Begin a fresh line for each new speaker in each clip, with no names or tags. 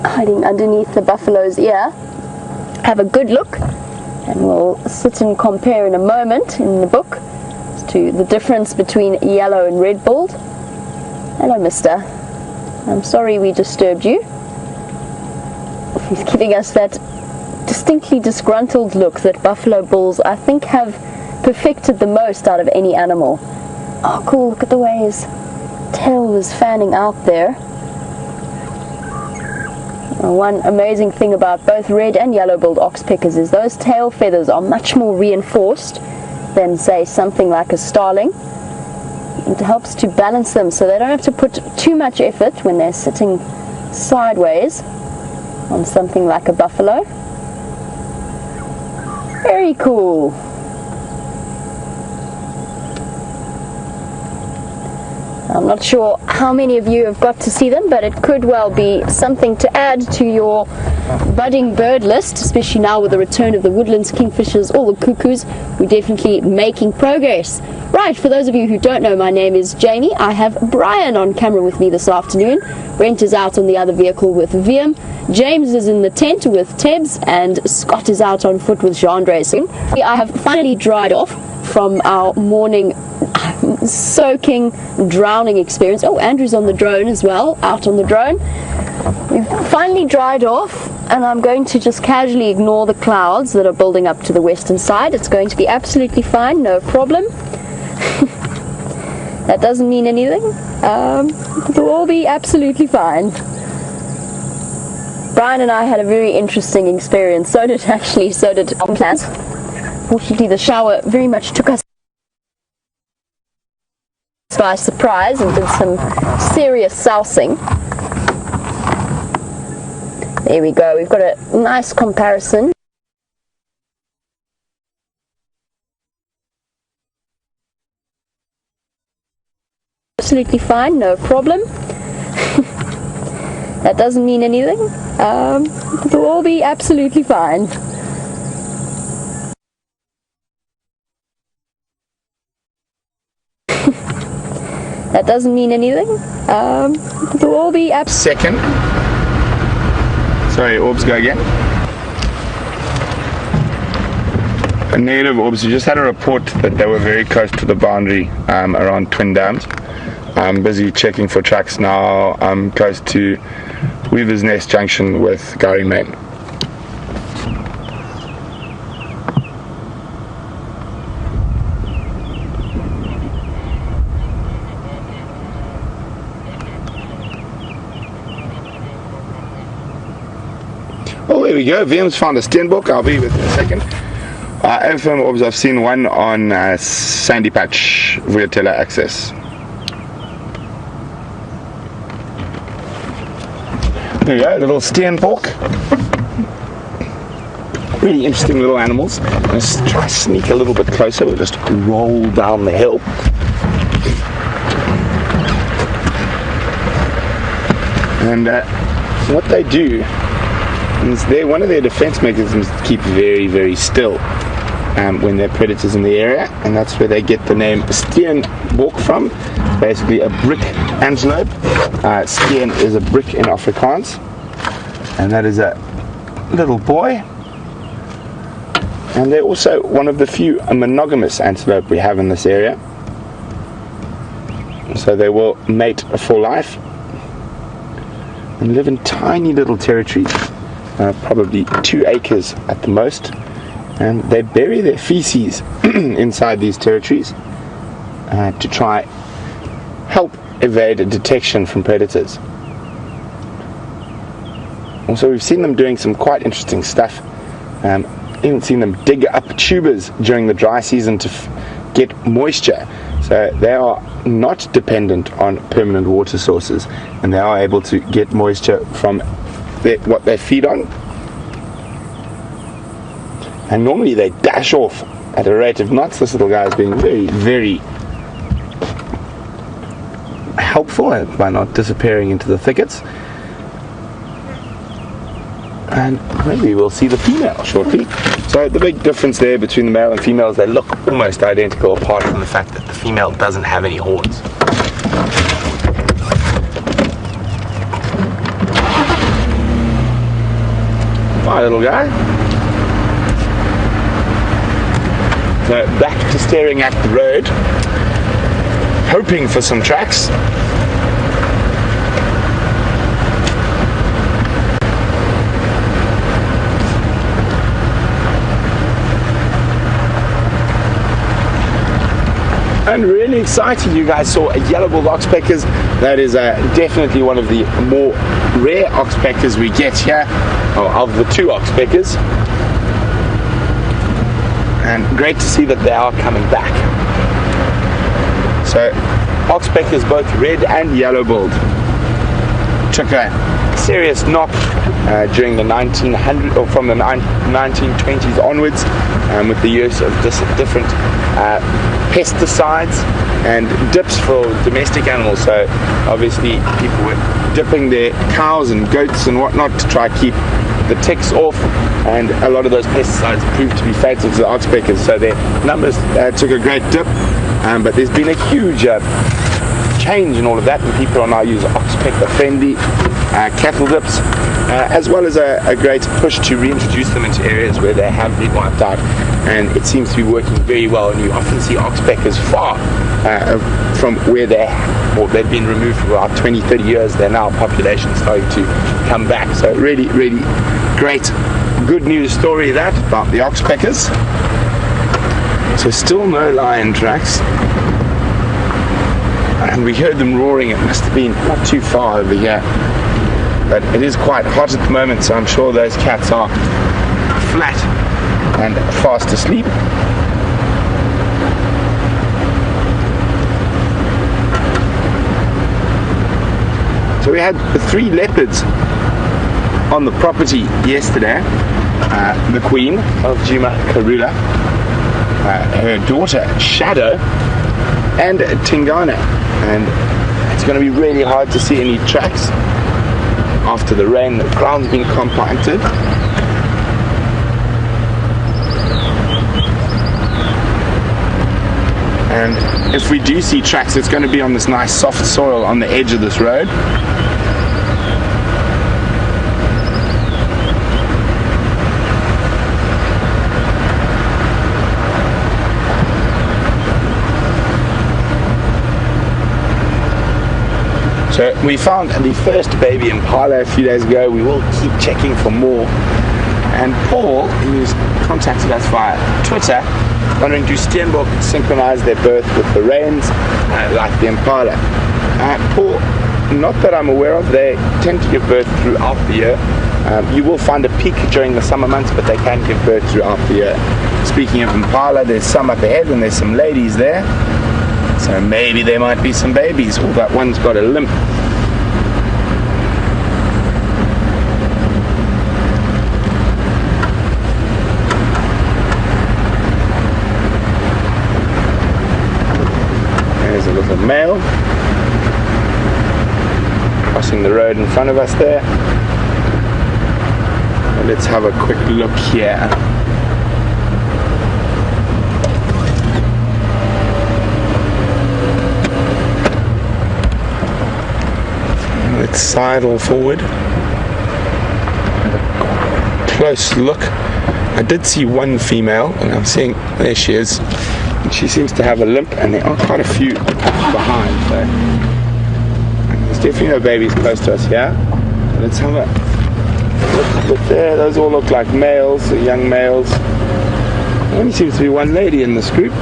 hiding underneath the buffalo's ear, have a good look, and we'll sit and compare in a moment in the book as to the difference between yellow and red-billed. Hello, mister. I'm sorry we disturbed you. He's giving us that distinctly disgruntled look that buffalo bulls, I think, have perfected the most out of any animal. Oh, cool, look at the way his tail was fanning out there. One amazing thing about both red and yellow-billed oxpeckers is those tail feathers are much more reinforced than, say, something like a starling. It helps to balance them so they don't have to put too much effort when they're sitting sideways on something like a buffalo. Very cool. I'm not sure how many of you have got to see them, but it could well be something to add to your budding bird list, especially now with the return of the woodlands kingfishers, all the cuckoos. We're definitely making progress. Right, for those of you who don't know, my name is Jamie. I have Brian on camera with me this afternoon. Brent is out on the other vehicle with Viam. James is in the tent with Tebs, and Scott is out on foot with Jean-Andres. I have finally dried off from our morning soaking, drowning experience. Oh, Andrew's on the drone as well, out on the drone. We've finally dried off, and I'm going to just casually ignore the clouds that are building up to the western side. It's going to be absolutely fine, no problem. That doesn't mean anything. It'll all be absolutely fine. Brian and I had a very interesting experience. So did our plans. Fortunately, the shower very much took us by surprise and did some serious sousing. There we go. We've got a nice comparison. Absolutely fine, no problem. That doesn't mean anything. It'll all be absolutely fine. That doesn't mean anything. It'll all be
Second. Sorry, Orbs, go again. A negative, Orbs. We just had a report that they were very close to the boundary around Twin Dams. I'm busy checking for tracks now. I'm close to Weaver's Nest Junction with Gary Main. Oh, there we go. VM's found a Steenbok. I'll be with you in a second. FM Orbs, I've seen one on Sandy Patch Vuyatela access. There we go, little Steenbok. Really interesting little animals. Let's try to sneak a little bit closer. We'll just roll down the hill. And what they do is one of their defense mechanisms is to keep very, very still when there are predators in the area, and that's where they get the name Steenbok from. Basically a brick antelope. Steen is a brick in Afrikaans, and that is a little boy. And they're also one of the few monogamous antelope we have in this area. So they will mate for life and live in tiny little territories, probably 2 acres at the most, and they bury their feces inside these territories to try help evade detection from predators. Also, we've seen them doing some quite interesting stuff. Even seen them dig up tubers during the dry season to get moisture. So they are not dependent on permanent water sources, and they are able to get moisture from what they feed on. And normally they dash off at a rate of knots. This little guy is being very, very helpful by not disappearing into the thickets. And maybe we'll see the female shortly. So the big difference there between the male and female is they look almost identical, apart from the fact that the female doesn't have any horns. Hi, little guy. So back to staring at the road, hoping for some tracks. And really excited, you guys saw a yellow-billed oxpeckers. That is definitely one of the more rare oxpeckers we get here, of the two oxpeckers. And great to see that they are coming back. So, oxpeckers both red and yellow-billed took a serious knock during the 1900s, or from the 1920s onwards, with the use of different pesticides and dips for domestic animals. So obviously people were dipping their cows and goats and whatnot to try to keep the ticks off, and a lot of those pesticides proved to be fatal to the oxpeckers, so their numbers took a great dip. But there's been a huge change in all of that, and people are now using oxpecker friendly cattle dips, as well as a great push to reintroduce them into areas where they have been wiped out, and it seems to be working very well. And you often see oxpeckers far from where they've been removed for about 20-30 years. They're now population starting to come back, so really great good news story that about the oxpeckers. So still no lion tracks, and we heard them roaring. It must have been not too far over here, but it is quite hot at the moment, so I'm sure those cats are flat and fast asleep. So we had the 3 leopards on the property yesterday. The queen of Djuma, Karula, her daughter Shadow, and Tingana, and it's going to be really hard to see any tracks after the rain. The ground's been compacted, and if we do see tracks, it's going to be on this nice soft soil on the edge of this road. So we found the first baby impala a few days ago. We will keep checking for more. And Paul, who's contacted us via Twitter, wondering, do Steenbok synchronize their birth with the rains like the impala? Paul, not that I'm aware of. They tend to give birth throughout the year. You will find a peak during the summer months, but they can give birth throughout the year. Speaking of impala, there's some up ahead and there's some ladies there. So maybe there might be some babies. Oh, that one's got a limp. There's a little male crossing the road in front of us there. And let's have a quick look here. Let's sidle forward. Close look. I did see one female, and I'm seeing, there she is. And she seems to have a limp, and there are quite a few behind. So there's definitely no babies close to us here. Let's have a look there. Those all look like males, young males. There only seems to be one lady in this group.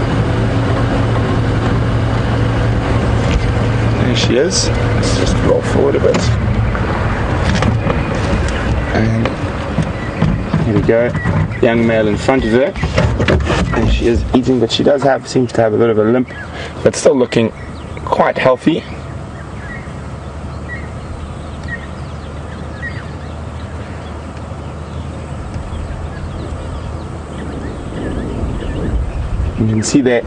There she is. Let's just roll forward a bit. And here we go. Young male in front of her. And she is eating, but she seems to have a bit of a limp, but still looking quite healthy. You can see their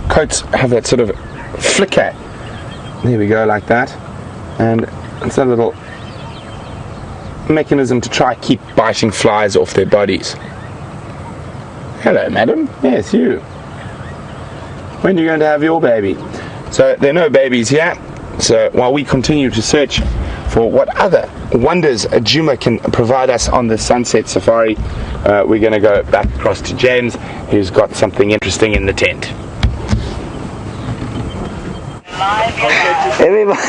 coats have that sort of flicker. There we go, like that. And it's a little mechanism to try keep biting flies off their bodies. Hello, madam. Yes, you. When are you going to have your baby? So there are no babies here. So while we continue to search for what other wonders Djuma can provide us on the sunset safari, we're going to go back across to James, who's got something interesting in the tent.
Everybody.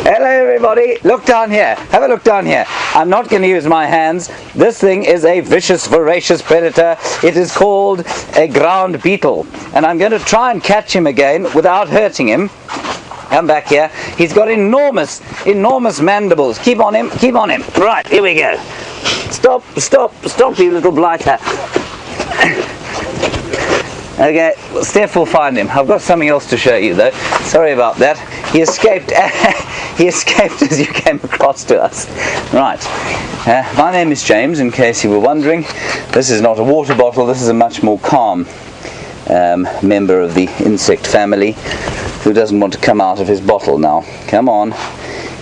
Hello everybody, look down here, have a look down here. I'm not going to use my hands. This thing is a vicious, voracious predator. It is called a ground beetle, and I'm going to try and catch him again without hurting him. Come back here. He's got enormous mandibles. Keep on him, keep on him. Right, here we go. Stop, you little blighter. Okay, Steph will find him. I've got something else to show you though. Sorry about that. He escaped. He escaped as you came across to us. Right. My name is James, in case you were wondering. This is not a water bottle. This is a much more calm member of the insect family who doesn't want to come out of his bottle now. Come on.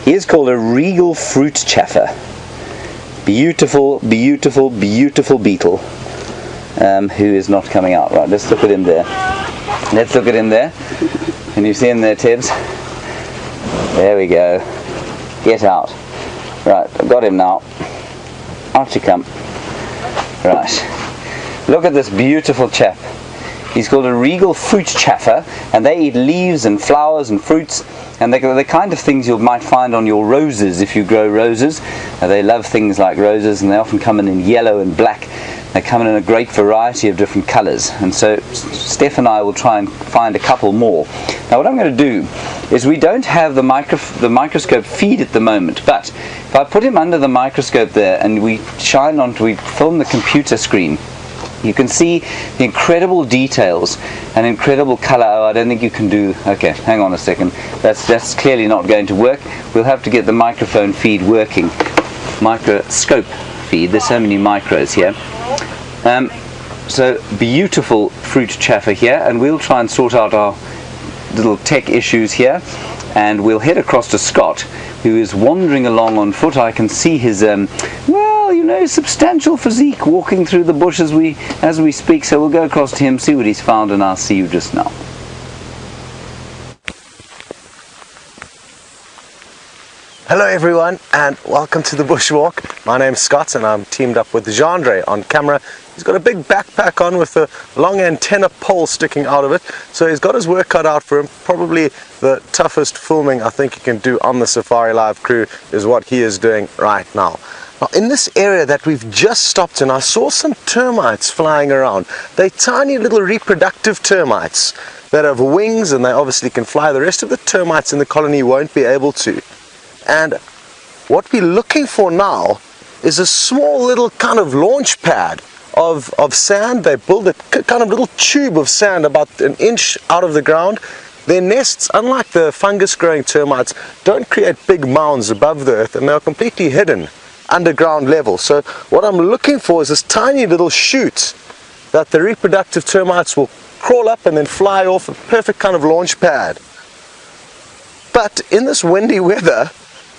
He is called a regal fruit chaffer. Beautiful, beautiful, beautiful beetle. Who is not coming out. Right, let's look at him there. Let's look at him there. Can you see him there, Tibbs? There we go. Get out. Right, I've got him now. Out you come. Right. Look at this beautiful chap. He's called a regal fruit chaffer, and they eat leaves and flowers and fruits, and they're the kind of things you might find on your roses if you grow roses. They love things like roses, and they often come in yellow and black. They come in a great variety of different colours, and so Steph and I will try and find a couple more. Now what I'm going to do is, we don't have the microscope feed at the moment, but if I put him under the microscope there and we film the computer screen, you can see the incredible details and incredible colour. Oh, I don't think you can do. Okay, hang on a second. That's clearly not going to work. We'll have to get the microphone feed working. Microscope feed. There's so many micros here. So beautiful fruit chaffer here, and we'll try and sort out our little tech issues here, and we'll head across to Scott, who is wandering along on foot. I can see his well, you know, substantial physique walking through the bush as we speak, so we'll go across to him, see what he's found, and I'll see you just now.
Hello everyone, and welcome to the bushwalk. My name's Scott, and I'm teamed up with Jandre on camera. He's got a big backpack on with a long antenna pole sticking out of it, so he's got his work cut out for him. Probably the toughest filming I think you can do on the Safari Live crew is what he is doing right now. Now in this area that we've just stopped in, I saw some termites flying around. They're tiny little reproductive termites that have wings, and they obviously can fly. The rest of the termites in the colony won't be able to. And what we're looking for now is a small little kind of launch pad of sand. They build a kind of little tube of sand about an inch out of the ground. Their nests, unlike the fungus growing termites, don't create big mounds above the earth, and they're completely hidden underground level. So what I'm looking for is this tiny little chute that the reproductive termites will crawl up and then fly off, a perfect kind of launch pad. But in this windy weather,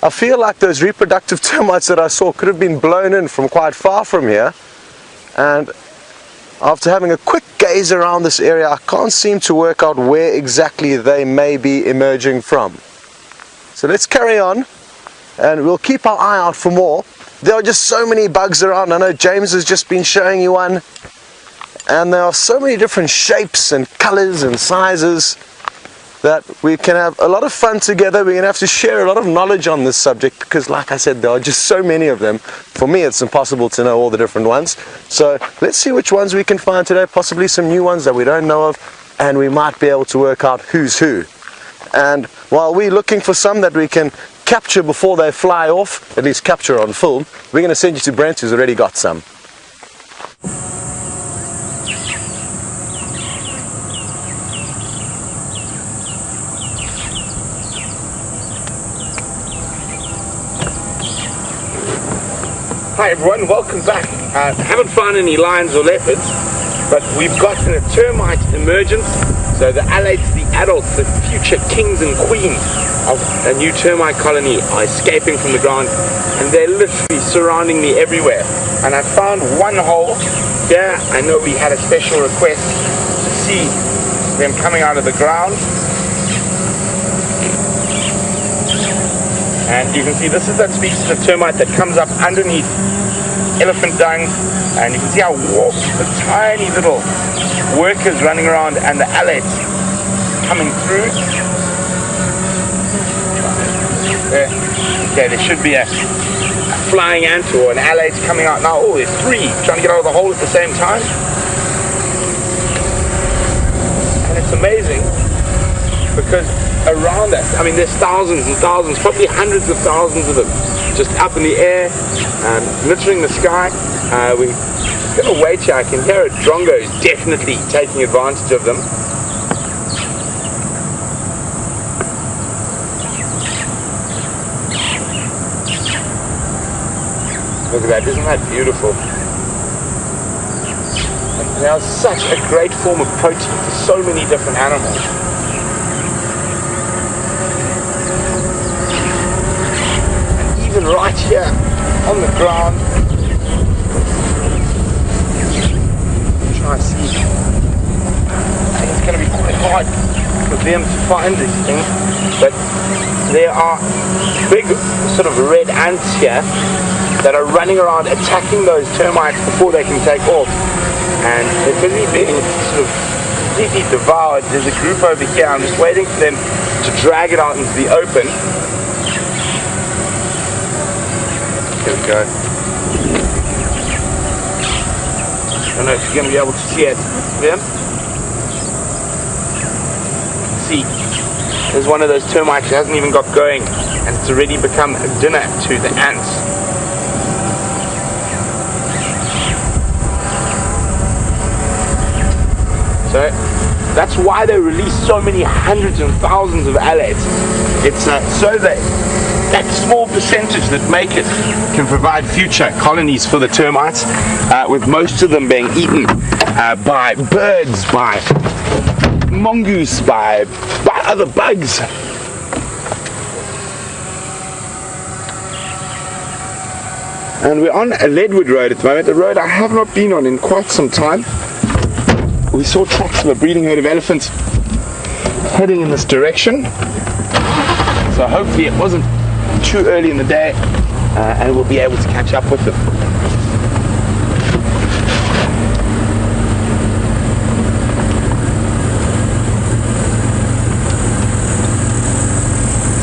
I feel like those reproductive termites that I saw could have been blown in from quite far from here, and after having a quick gaze around this area, I can't seem to work out where exactly they may be emerging from. So let's carry on, and we'll keep our eye out for more. There are just so many bugs around. I know James has just been showing you one, and there are so many different shapes and colors and sizes that we can have a lot of fun together. We're going to have to share a lot of knowledge on this subject, because like I said, there are just so many of them. For me, it's impossible to know all the different ones. So let's see which ones we can find today, possibly some new ones that we don't know of, and we might be able to work out who's who. And while we're looking for some that we can capture before they fly off, at least capture on film, we're going to send you to Brent, who's already got some.
Hi everyone, welcome back. Haven't found any lions or leopards, but we've got a termite emergence. So the alates, the adults, the future kings and queens of a new termite colony are escaping from the ground, and they're literally surrounding me everywhere. And I found one hole here. I know we had a special request to see them coming out of the ground. And you can see this is that species of termite that comes up underneath elephant dung, and you can see how warped the tiny little workers running around and the alates coming through. Okay, there should be a flying ant or an alate coming out now. Oh, there's three trying to get out of the hole at the same time. And it's amazing because around us, I mean, there's thousands and thousands, probably hundreds of thousands of them just up in the air, littering the sky. We're going to wait here. I can hear it. Drongo is definitely taking advantage of them. Look at that, isn't that beautiful? And they are such a great form of protein for so many different animals. And even right here on the ground, try and see. I think it's going to be quite hard for them to find these things, but there are big sort of red ants here that are running around attacking those termites before they can take off, and they're busy being sort of completely devoured. There's a group over here. I'm just waiting for them to drag it out into the open. Here we go. I don't know if you're going to be able to see it. Yeah? See, there's one of those termites that hasn't even got going, and it's already become dinner to the ants. So that's why they release so many hundreds and thousands of alates. It's so that that small percentage that make it can provide future colonies for the termites, with most of them being eaten by birds, by mongoose, by other bugs. And we're on a Leadwood Road at the moment, a road I have not been on in quite some time. We saw tracks of a breeding herd of elephants heading in this direction, so hopefully it wasn't too early in the day, and we'll be able to catch up with them.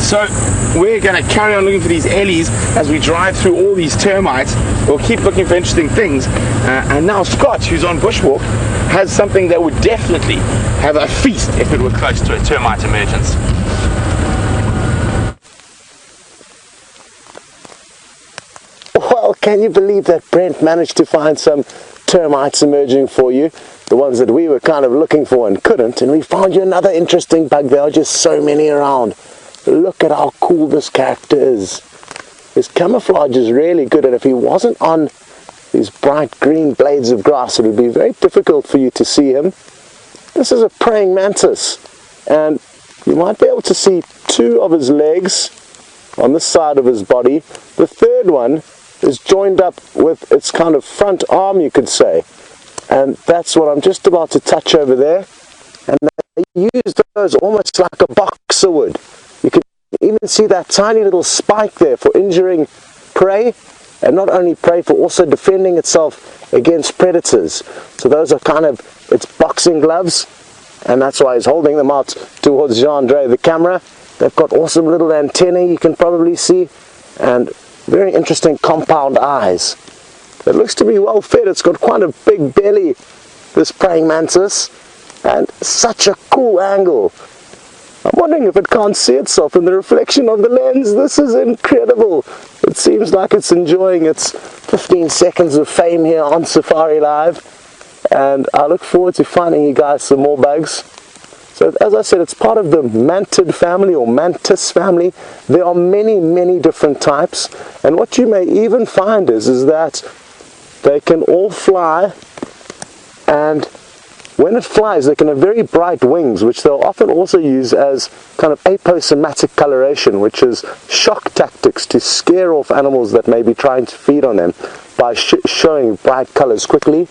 So we're going to carry on looking for these ellies as we drive through all these termites. We'll keep looking for interesting things, and now Scott, who's on Bushwalk, has something that would definitely have a feast if it were close to a termite emergence.
Well, can you believe that Brent managed to find some termites emerging for you? The ones that we were kind of looking for and couldn't, and we found you another interesting bug. There are just so many around. Look at how cool this character is. His camouflage is really good, and if he wasn't on these bright green blades of grass, it would be very difficult for you to see him. This is a praying mantis, and you might be able to see two of his legs on the side of his body. The third one is joined up with its kind of front arm, you could say, and that's what I'm just about to touch over there. And they use those almost like a boxer would. You can even see that tiny little spike there for injuring prey, and not only prey, for also defending itself against predators. So those are kind of its boxing gloves, and that's why he's holding them out towards Jean-Andre, the camera. They've got awesome little antennae, you can probably see, and very interesting compound eyes. It looks to be well fed. It's got quite a big belly, this praying mantis, and such a cool angle. I'm wondering if it can't see itself in the reflection of the lens. This is incredible. It seems like it's enjoying its 15 seconds of fame here on Safari Live, and I look forward to finding you guys some more bugs. So as I said, it's part of the mantid family or mantis family. There are many, many different types, and what you may even find is that they can all fly, and when it flies, they can have very bright wings, which they'll often also use as kind of aposematic coloration, which is shock tactics to scare off animals that may be trying to feed on them by showing bright colors quickly.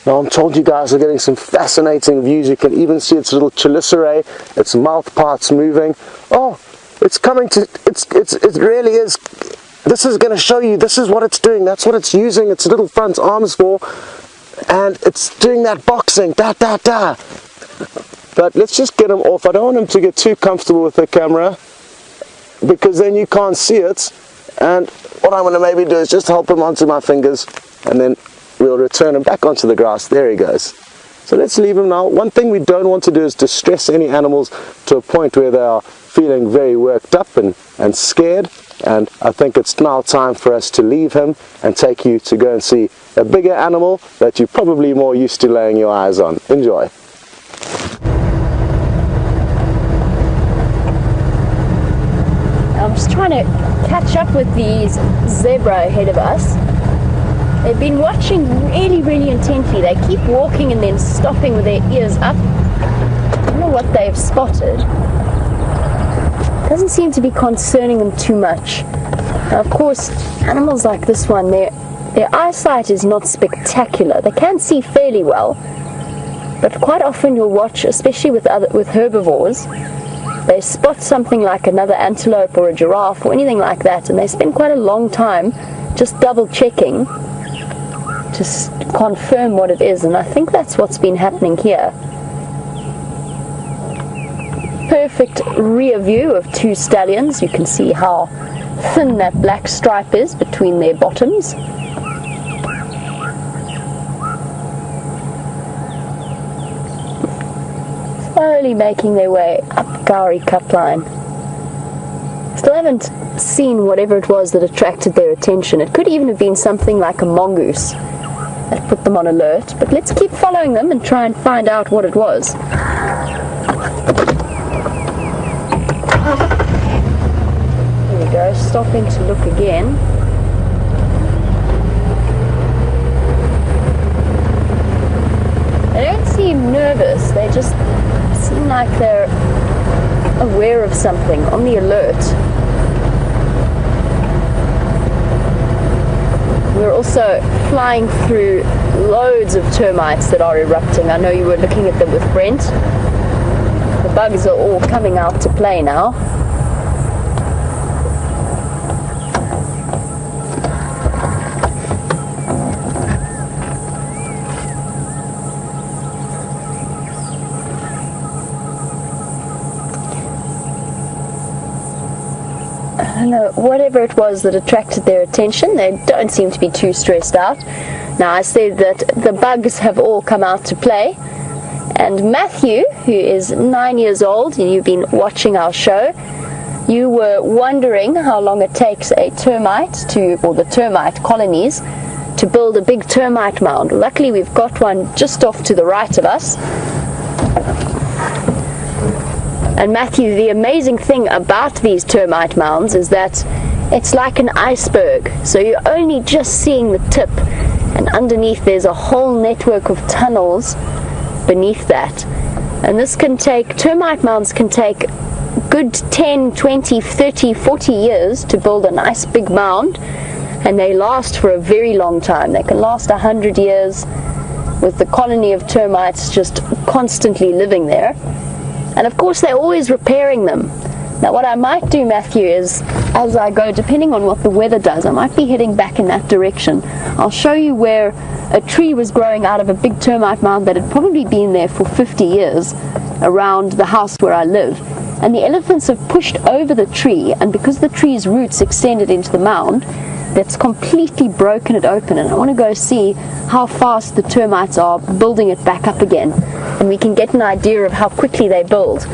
Now I'm told you guys are getting some fascinating views. You can even see its little chelicerae, its mouth parts moving. Oh, It's coming to, it really is. This is going to show you, this is what it's doing. That's what it's using its little front arms for. And it's doing that boxing, But let's just get him off. I don't want him to get too comfortable with the camera, because then you can't see it. And what I'm going to maybe do is just help him onto my fingers, and then we'll return him back onto the grass. There he goes. So let's leave him now. One thing we don't want to do is distress any animals to a point where they are feeling very worked up and scared. And I think it's now time for us to leave him and take you to go and see a bigger animal that you're probably more used to laying your eyes on. Enjoy.
I'm just trying to catch up with these zebra ahead of us. They've been watching really intently. They keep walking and then stopping with their ears up. I don't know what they've spotted. Doesn't seem to be concerning them too much. Now, of course, animals like this one, their eyesight is not spectacular. They can see fairly well, but quite often you'll watch, especially with herbivores, they spot something like another antelope or a giraffe or anything like that, and they spend quite a long time just double checking to confirm what it is, and I think that's what's been happening here. Perfect rear view of two stallions. You can see how thin that black stripe is between their bottoms. Slowly making their way up Gowrie Cup line. Still haven't seen whatever it was that attracted their attention. It could even have been something like a mongoose that put them on alert, but let's keep following them and try and find out what it was. There we go, stopping to look again. They don't seem nervous, they just seem like they're aware of something, on the alert. We're also flying through loads of termites that are erupting. I know you were looking at them with Brent. The bugs are all coming out to play now. I don't know, whatever it was that attracted their attention, they don't seem to be too stressed out. Now, I said that the bugs have all come out to play, and Matthew, who is 9 years old, and you've been watching our show, you were wondering how long it takes a termite or the termite colonies to build a big termite mound. Luckily, we've got one just off to the right of us. And Matthew, the amazing thing about these termite mounds is that it's like an iceberg. So you're only just seeing the tip, and underneath there's a whole network of tunnels beneath that. And this can take, termite mounds can take good 10, 20, 30, 40 years to build a nice big mound, and they last for a very long time. They can last 100 years with the colony of termites just constantly living there. And of course they're always repairing them. Now what I might do, Matthew, is as I go, depending on what the weather does, I might be heading back in that direction. I'll show you where a tree was growing out of a big termite mound that had probably been there for 50 years around the house where I live. And the elephants have pushed over the tree, and because the tree's roots extended into the mound, that's completely broken it open, and I want to go see how fast the termites are building it back up again, and we can get an idea of how quickly they build.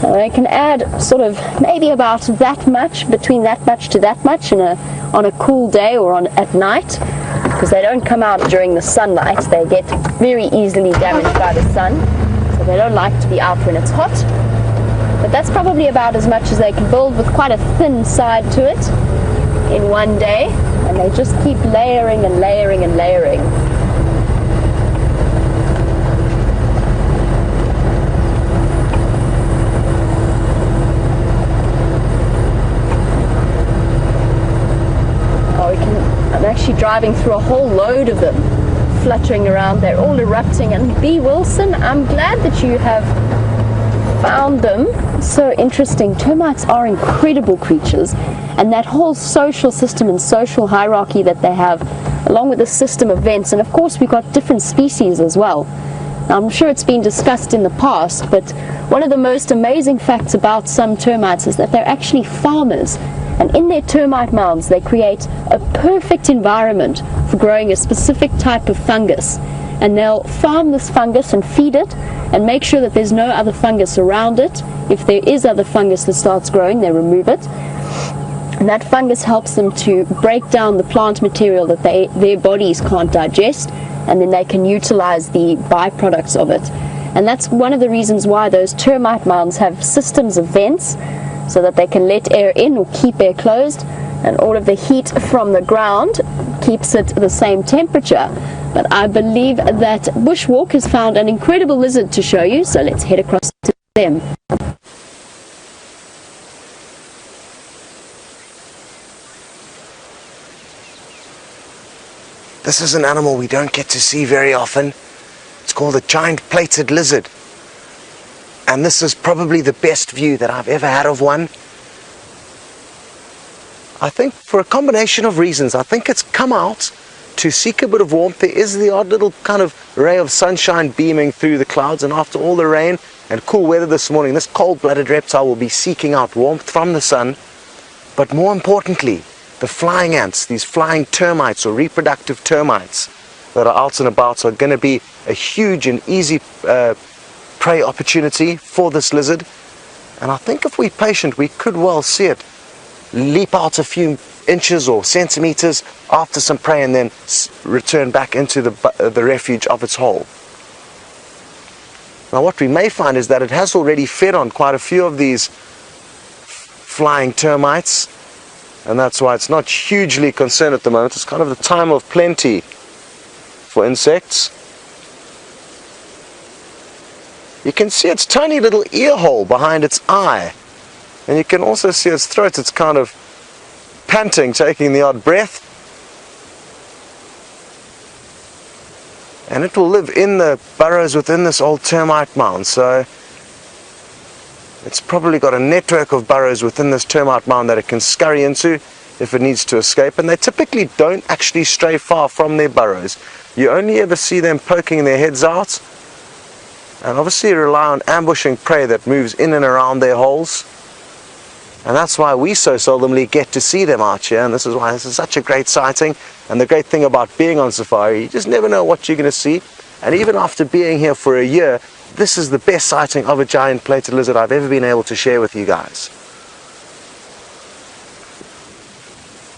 Now they can add sort of maybe about that much, between that much to that much on a cool day or at night, because they don't come out during the sunlight. They get very easily damaged by the sun, so they don't like to be out when it's hot. But that's probably about as much as they can build, with quite a thin side to it, in one day, and they just keep layering and layering and layering. I'm actually driving through a whole load of them fluttering around. They're all erupting. And B. Wilson, I'm glad that you have found them so interesting. Termites are incredible creatures, and that whole social system and social hierarchy that they have, along with the system of vents, and of course we've got different species as well. Now, I'm sure it's been discussed in the past, but one of the most amazing facts about some termites is that they're actually farmers, and in their termite mounds they create a perfect environment for growing a specific type of fungus, and they'll farm this fungus and feed it and make sure that there's no other fungus around it. If there is other fungus that starts growing, they remove it, and that fungus helps them to break down the plant material that their bodies can't digest, and then they can utilize the byproducts of it. And that's one of the reasons why those termite mounds have systems of vents, so that they can let air in or keep air closed, and all of the heat from the ground keeps it the same temperature. But I believe that Bushwalk has found an incredible lizard to show you, so let's head across to them.
This is an animal we don't get to see very often. It's called a giant plated lizard. And this is probably the best view that I've ever had of one. I think for a combination of reasons. I think it's come out to seek a bit of warmth. There is the odd little kind of ray of sunshine beaming through the clouds, and after all the rain and cool weather this morning, this cold-blooded reptile will be seeking out warmth from the sun. But more importantly, the flying ants, these flying termites or reproductive termites that are out and about, are going to be a huge and easy prey opportunity for this lizard. And I think if we're patient, we could well see it leap out a few inches or centimeters after some prey and then return back into the refuge of its hole. Now what we may find is that it has already fed on quite a few of these flying termites, and that's why it's not hugely concerned at the moment. It's kind of the time of plenty for insects. You can see its tiny little ear hole behind its eye, and you can also see its throat. It's kind of panting, taking the odd breath, and it will live in the burrows within this old termite mound. So it's probably got a network of burrows within this termite mound that it can scurry into if it needs to escape, and they typically don't actually stray far from their burrows. You only ever see them poking their heads out, and obviously rely on ambushing prey that moves in and around their holes. And that's why we so seldomly get to see them out here, and this is why this is such a great sighting. And the great thing about being on safari, you just never know what you're going to see. And even after being here for a year, this is the best sighting of a giant plated lizard I've ever been able to share with you guys.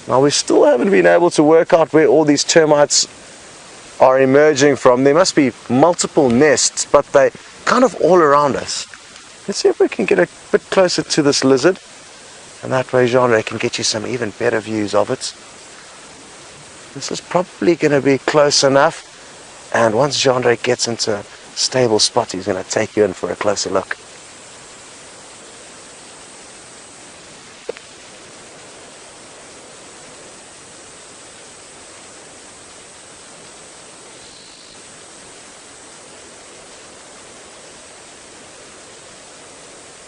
Now we still haven't been able to work out where all these termites are emerging from. There must be multiple nests, but they're kind of all around us. Let's see if we can get a bit closer to this lizard, and that way Jean can get you some even better views of it. This is probably going to be close enough, and once Jean gets into a stable spot, he's going to take you in for a closer look.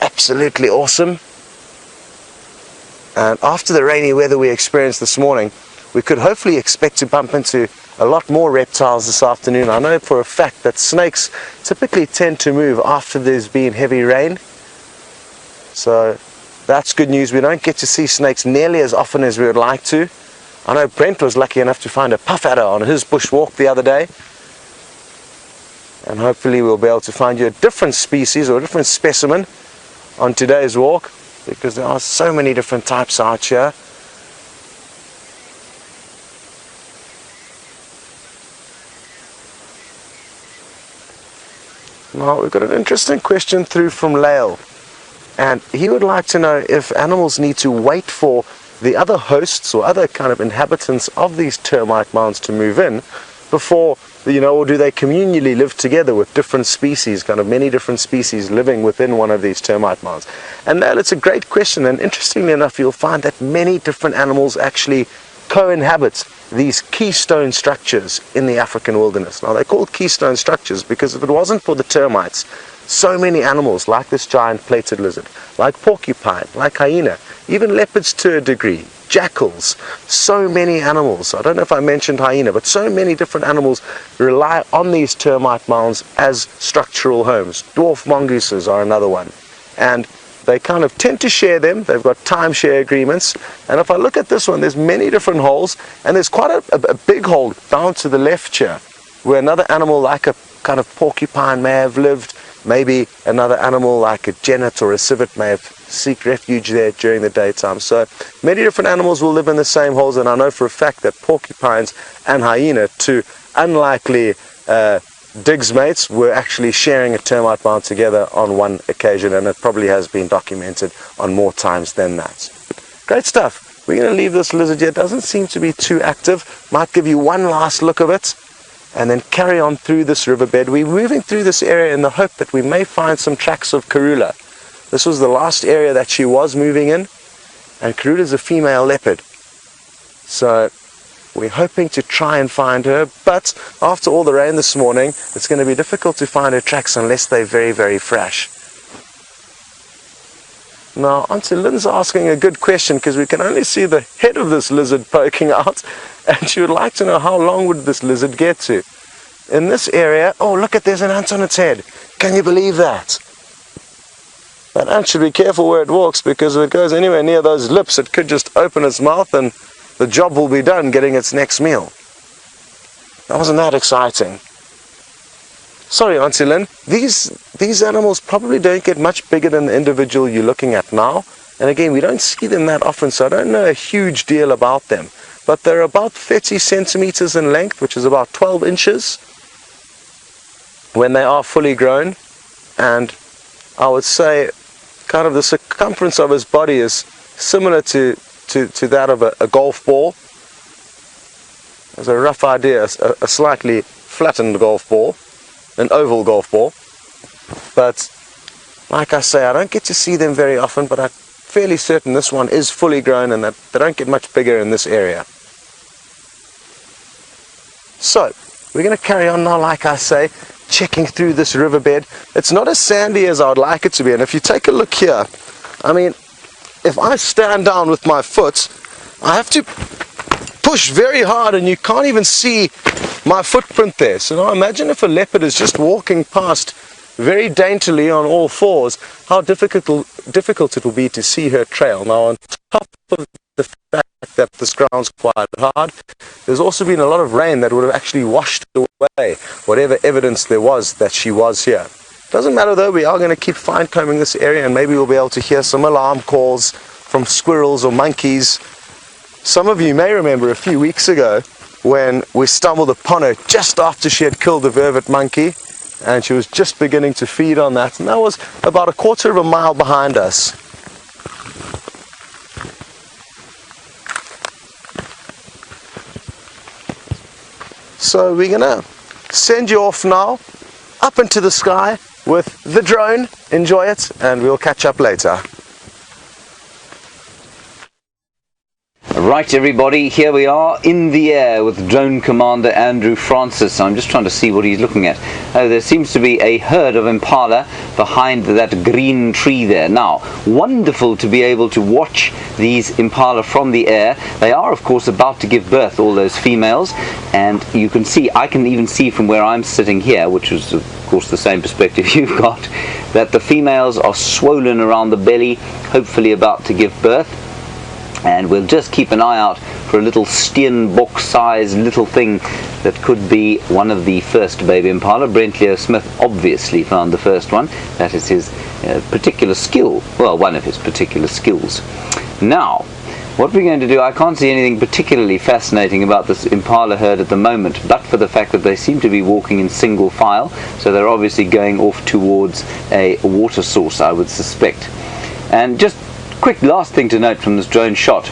Absolutely awesome. And after the rainy weather we experienced this morning, we could hopefully expect to bump into a lot more reptiles this afternoon. I know for a fact that snakes typically tend to move after there's been heavy rain, so that's good news. We don't get to see snakes nearly as often as we would like to. I know Brent was lucky enough to find a puff adder on his bush walk the other day, and hopefully we'll be able to find you a different species or a different specimen on today's walk, because there are so many different types out here. Now we've got an interesting question through from Lael, and he would like to know if animals need to wait for the other hosts or other kind of inhabitants of these termite mounds to move in before, or do they communally live together with different species, kind of many different species living within one of these termite mounds? And Lael, it's a great question, and interestingly enough, you'll find that many different animals actually co-inhabit these keystone structures in the African wilderness. Now they're called keystone structures because if it wasn't for the termites, so many animals like this giant plated lizard, like porcupine, like hyena, even leopards to a degree, jackals, so many animals. I don't know if I mentioned hyena, but so many different animals rely on these termite mounds as structural homes. Dwarf mongooses are another one. And they kind of tend to share them. They've got timeshare agreements. And if I look at this one, there's many different holes, and there's quite a big hole down to the left here, where another animal like a kind of porcupine may have lived. Maybe another animal like a genet or a civet may have seek refuge there during the daytime. So many different animals will live in the same holes, and I know for a fact that porcupines and hyena, two unlikely digs mates, were actually sharing a termite mound together on one occasion, and it probably has been documented on more times than that. Great stuff. We're going to leave this lizard here. It doesn't seem to be too active. Might give you one last look of it and then carry on through this riverbed. We're moving through this area in the hope that we may find some tracks of Karula. This was the last area that she was moving in, and Karula is a female leopard. So we're hoping to try and find her, but after all the rain this morning, it's going to be difficult to find her tracks unless they're very, very fresh. Now, Auntie Lynn's asking a good question, because we can only see the head of this lizard poking out, and she would like to know how long would this lizard get to. In this area, oh look, there's an ant on its head. Can you believe that? That ant should be careful where it walks, because if it goes anywhere near those lips, it could just open its mouth and the job will be done getting its next meal. That wasn't that exciting. Sorry, Auntie Lynn, these animals probably don't get much bigger than the individual you're looking at now. And again, we don't see them that often, so I don't know a huge deal about them. But they're about 30 centimeters in length, which is about 12 inches when they are fully grown. And I would say kind of the circumference of his body is similar to that of a golf ball. As a rough idea, a slightly flattened golf ball, an oval golf ball. But like I say, I don't get to see them very often, but I'm fairly certain this one is fully grown and that they don't get much bigger in this area. So we're going to carry on now, like I say, checking through this riverbed. It's not as sandy as I would like it to be, and if you take a look here, I mean, if I stand down with my foot, I have to push very hard and you can't even see my footprint there. So now imagine if a leopard is just walking past very daintily on all fours, how difficult it will be to see her trail. Now, on top of the fact that this ground's quite hard, there's also been a lot of rain that would have actually washed away whatever evidence there was that she was here. Doesn't matter though, we are going to keep fine combing this area, and maybe we'll be able to hear some alarm calls from squirrels or monkeys. Some of you may remember a few weeks ago when we stumbled upon her just after she had killed the vervet monkey, and she was just beginning to feed on that, and that was about a quarter of a mile behind us. So we're gonna send you off now up into the sky with the drone. Enjoy it, and we'll catch up later.
Right everybody, here we are in the air with Drone Commander Andrew Francis. I'm just trying to see what he's looking at. Oh, there seems to be a herd of impala behind that green tree there. Now, wonderful to be able to watch these impala from the air. They are of course about to give birth, all those females, and you can see, I can even see from where I'm sitting here, which is of course the same perspective you've got, that the females are swollen around the belly, hopefully about to give birth. And we'll just keep an eye out for a little steenbok size little thing that could be one of the first baby impala. Brent Leo Smith obviously found the first one. That is his particular skill, well, one of his particular skills. Now, what we're going to do, I can't see anything particularly fascinating about this impala herd at the moment, but for the fact that they seem to be walking in single file, so they're obviously going off towards a water source, I would suspect. And just quick last thing to note from this drone shot,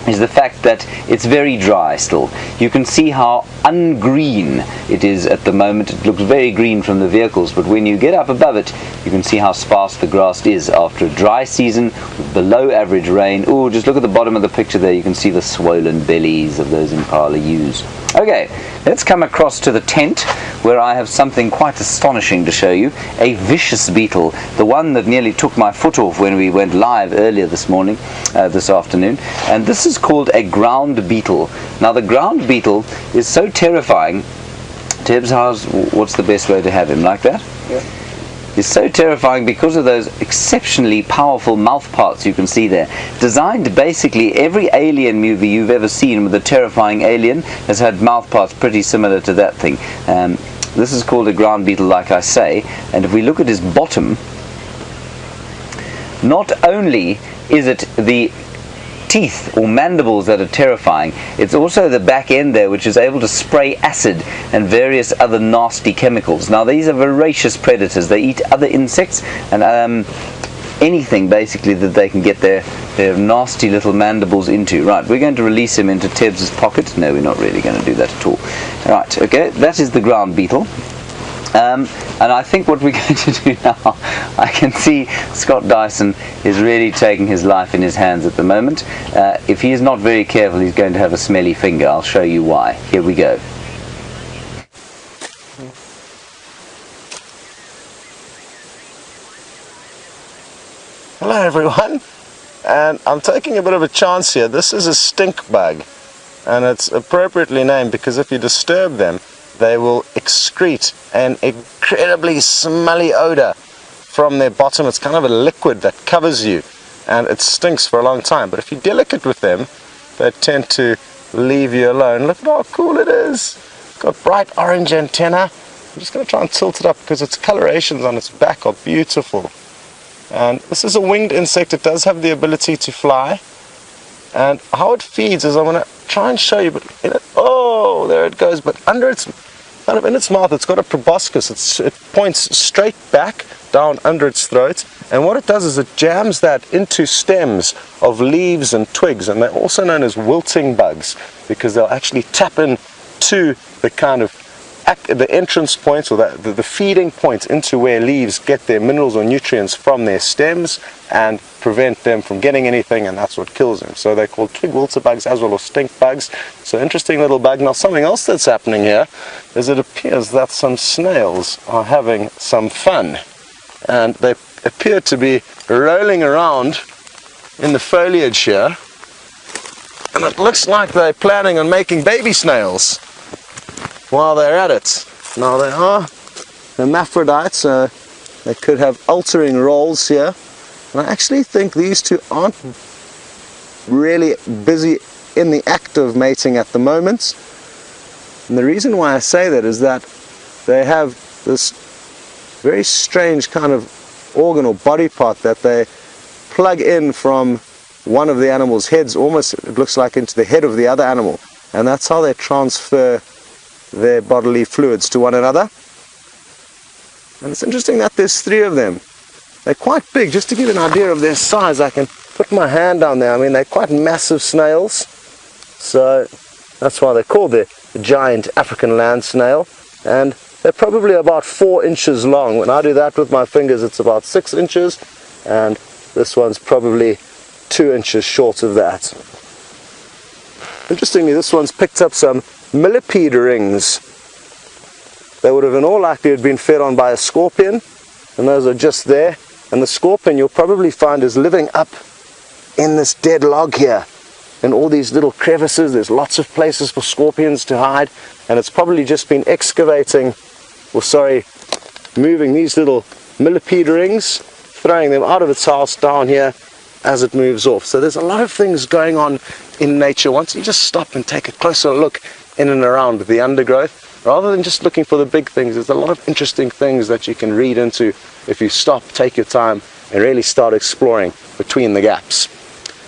is the fact that it's very dry still. You can see how ungreen it is at the moment. It looks very green from the vehicles, but when you get up above it, you can see how sparse the grass is after a dry season with below average rain. Oh, just look at the bottom of the picture there. You can see the swollen bellies of those Impala ewes. Okay, let's come across to the tent where I have something quite astonishing to show you. A vicious beetle, the one that nearly took my foot off when we went live earlier this afternoon. And this is called a ground beetle. Now the ground beetle is so terrifying. Tibbs, what's the best way to have him? Like that? Yeah. Is so terrifying because of those exceptionally powerful mouth parts you can see there. Designed basically, every alien movie you've ever seen with a terrifying alien has had mouth parts pretty similar to that thing. This is called a ground beetle, like I say, and if we look at his bottom, not only is it the teeth or mandibles that are terrifying, it's also the back end there which is able to spray acid and various other nasty chemicals. Now these are voracious predators. They eat other insects and anything basically that they can get their nasty little mandibles into. Right, we're going to release him into Tibbs' pocket. No, we're not really going to do that at all. Right, okay, that is the ground beetle. And I think what we're going to do now, I can see Scott Dyson is really taking his life in his hands at the moment. If he is not very careful, he's going to have a smelly finger. I'll show you why. Here we go.
Hello everyone, and I'm taking a bit of a chance here. This is a stink bug, and it's appropriately named because if you disturb them, they will excrete an incredibly smelly odor from their bottom. It's kind of a liquid that covers you, and it stinks for a long time. But if you're delicate with them, they tend to leave you alone. Look at how cool it is. Got bright orange antenna. I'm just going to try and tilt it up because its colorations on its back are beautiful. And this is a winged insect. It does have the ability to fly. And how it feeds is, I'm going to try and show you, but oh, there it goes. But under its, kind of in its mouth, it's got a proboscis. It points straight back down under its throat. And what it does is it jams that into stems of leaves and twigs. And they're also known as wilting bugs because they'll actually tap into the kind of the entrance points, or the feeding points into where leaves get their minerals or nutrients from their stems and prevent them from getting anything, and that's what kills them. So they're called twig wilter bugs as well as stink bugs. So interesting little bug. Now something else that's happening here is it appears that some snails are having some fun, and they appear to be rolling around in the foliage here, and it looks like they're planning on making baby snails while they're at it. Now they are hermaphrodites, so they could have altering roles here. And I actually think these two aren't really busy in the act of mating at the moment. And the reason why I say that is that they have this very strange kind of organ or body part that they plug in from one of the animal's heads, almost it looks like into the head of the other animal. And that's how they transfer their bodily fluids to one another. And it's interesting that there's 3 of them. They're quite big. Just to give you an idea of their size, I can put my hand down there. I mean, they're quite massive snails. So that's why they're called the giant African land snail. And they're probably about 4 inches long. When I do that with my fingers, it's about 6 inches. And this one's probably 2 inches short of that. Interestingly, this one's picked up some millipede rings. They would have in all likelihood been fed on by a scorpion, and those are just there. And the scorpion you'll probably find is living up in this dead log here, in all these little crevices. There's lots of places for scorpions to hide, and it's probably just been moving these little millipede rings, throwing them out of its house down here as it moves off. So there's a lot of things going on in nature. Once you just stop and take a closer look in and around the undergrowth, rather than just looking for the big things, there's a lot of interesting things that you can read into if you stop, take your time, and really start exploring between the gaps.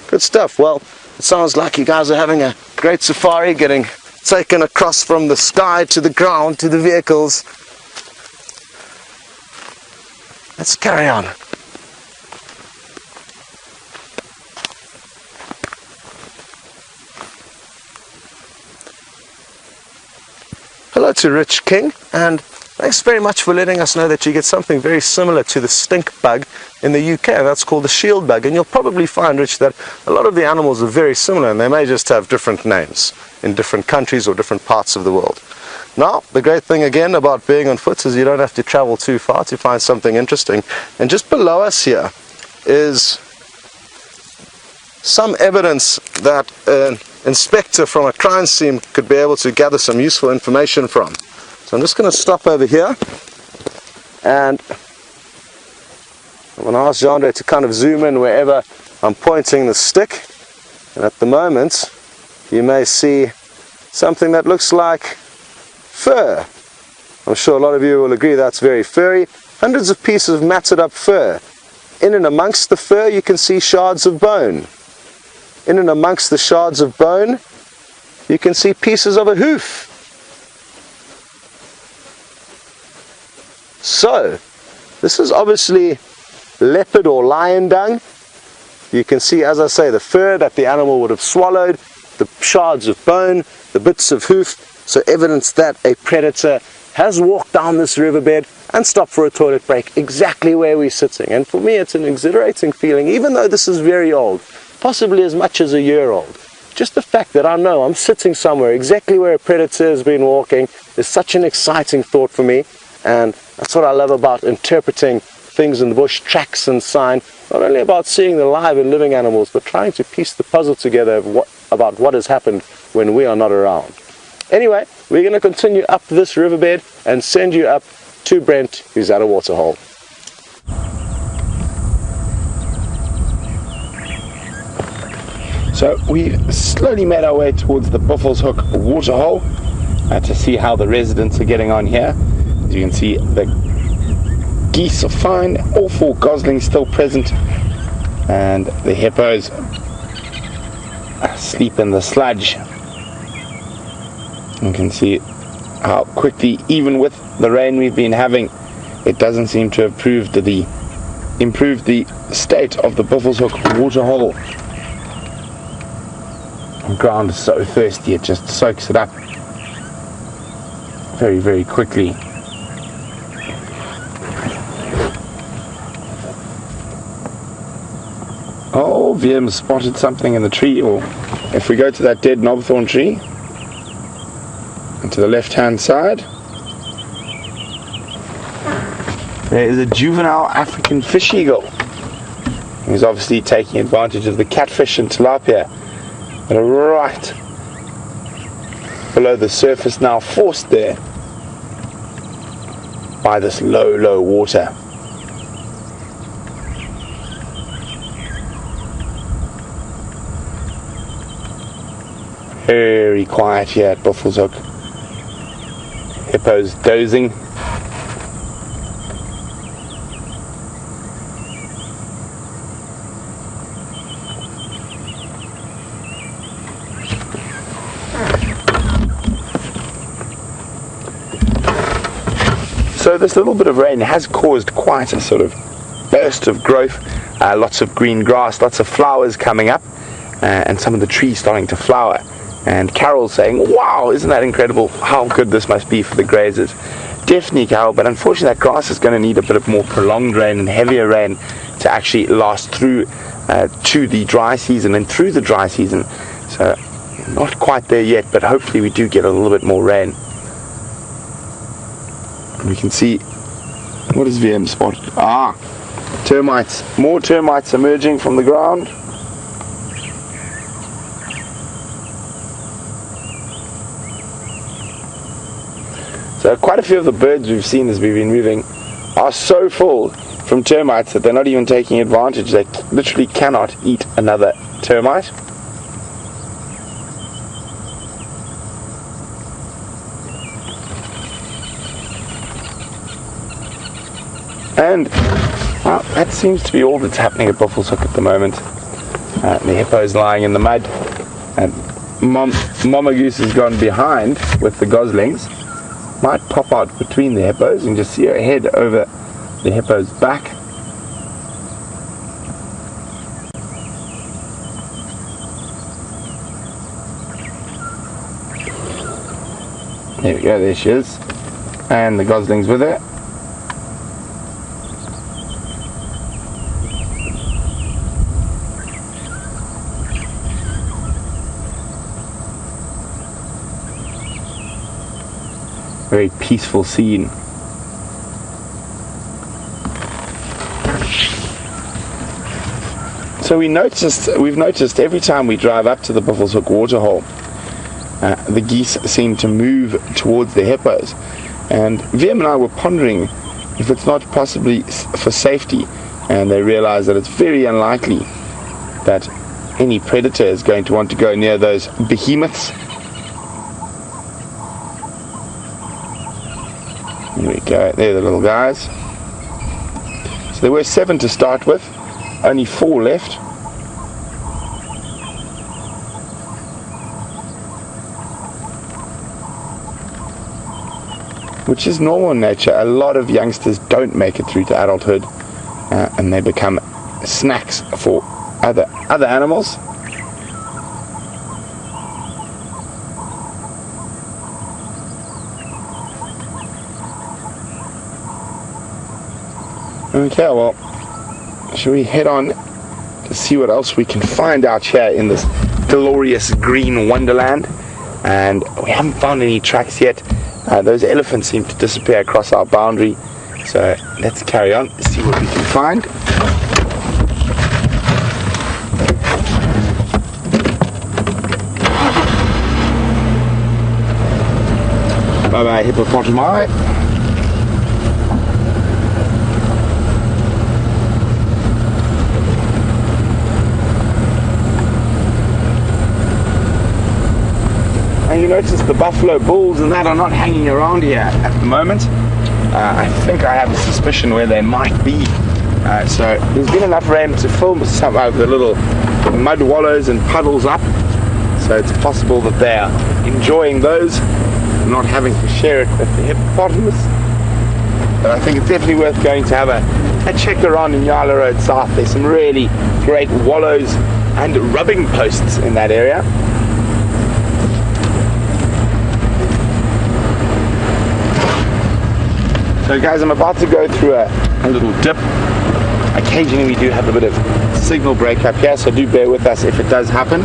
Good stuff. Well, it sounds like you guys are having a great safari, getting taken across from the sky to the ground to the vehicles. Let's carry on. hello to Rich King, and thanks very much for letting us know that you get something very similar to the stink bug in the UK, and that's called the shield bug. And you'll probably find, Rich, that a lot of the animals are very similar, and they may just have different names in different countries or different parts of the world. Now, the great thing again about being on foot is you don't have to travel too far to find something interesting. And just below us here is some evidence that an inspector from a crime scene could be able to gather some useful information from. So I'm just going to stop over here, and I'm going to ask Jean to kind of zoom in wherever I'm pointing the stick. And at the moment, you may see something that looks like fur. I'm sure a lot of you will agree that's very furry. Hundreds of pieces of matted up fur. In and amongst the fur, you can see shards of bone. In and amongst the shards of bone, you can see pieces of a hoof. So, this is obviously leopard or lion dung. You can see, as I say, the fur that the animal would have swallowed, the shards of bone, the bits of hoof, so evidence that a predator has walked down this riverbed and stopped for a toilet break exactly where we're sitting. And for me, it's an exhilarating feeling, even though this is very old, possibly as much as a year old. Just the fact that I know I'm sitting somewhere exactly where a predator has been walking is such an exciting thought for me, and that's what I love about interpreting things in the bush, tracks and sign, not only about seeing the live and living animals, but trying to piece the puzzle together of about what has happened when we are not around. Anyway, we're going to continue up this riverbed and send you up to Brent, who's at a waterhole.
So we slowly made our way towards the Buffalo's Hook waterhole to see how the residents are getting on here. As you can see, the geese are fine, all 4 goslings still present, and the hippos sleep in the sludge. You can see how quickly, even with the rain we've been having, it doesn't seem to have improved the state of the Buffalo's Hook waterhole. The ground is so thirsty, it just soaks it up very, very quickly. Oh, Wiem spotted something in the tree. Or if we go to that dead knobthorn tree, and to the left hand side, there is a juvenile African fish eagle. He's obviously taking advantage of the catfish and tilapia that are right below the surface, now forced there by this low water. Very quiet here at Buffalo's Hook. Hippos dozing. So this little bit of rain has caused quite a sort of burst of growth. Lots of green grass, lots of flowers coming up, and some of the trees starting to flower. And Carol's saying, wow, isn't that incredible? How good this must be for the grazers. Definitely, Carol, but unfortunately that grass is going to need a bit of more prolonged rain and heavier rain to actually last through to the dry season and through the dry season. So not quite there yet, but hopefully we do get a little bit more rain. We can see, what is VM spotted? Ah, termites. More termites emerging from the ground. So quite a few of the birds we've seen as we've been moving are so full from termites that they're not even taking advantage. They literally cannot eat another termite. And well, that seems to be all that's happening at Buffalo's Hook at the moment. The hippo's lying in the mud, and Mama Goose has gone behind with the goslings. Might pop out between the hippos and just see her head over the hippo's back. There we go, there she is. And the gosling's with her. Very peaceful scene. So we've noticed every time we drive up to the Buffelshoek waterhole, the geese seem to move towards the hippos. And VM and I were pondering if it's not possibly for safety, and they realize that it's very unlikely that any predator is going to want to go near those behemoths. There we go, they're the little guys. So there were 7 to start with, only 4 left. Which is normal in nature. A lot of youngsters don't make it through to adulthood, and they become snacks for other animals. Okay, well, shall we head on to see what else we can find out here in this glorious green wonderland? And we haven't found any tracks yet. Those elephants seem to disappear across our boundary, so let's carry on, see what we can find. Bye bye hippopotami. And you notice the buffalo bulls and that are not hanging around here at the moment. I think I have a suspicion where they might be. So there's been enough rain to fill some of the little mud wallows and puddles up. So it's possible that they are enjoying those, not having to share it with the hippopotamus. But I think it's definitely worth going to have a check around in Yala Road South. There's some really great wallows and rubbing posts in that area. So guys, I'm about to go through a little dip. Occasionally we do have a bit of signal breakup here, so do bear with us if it does happen.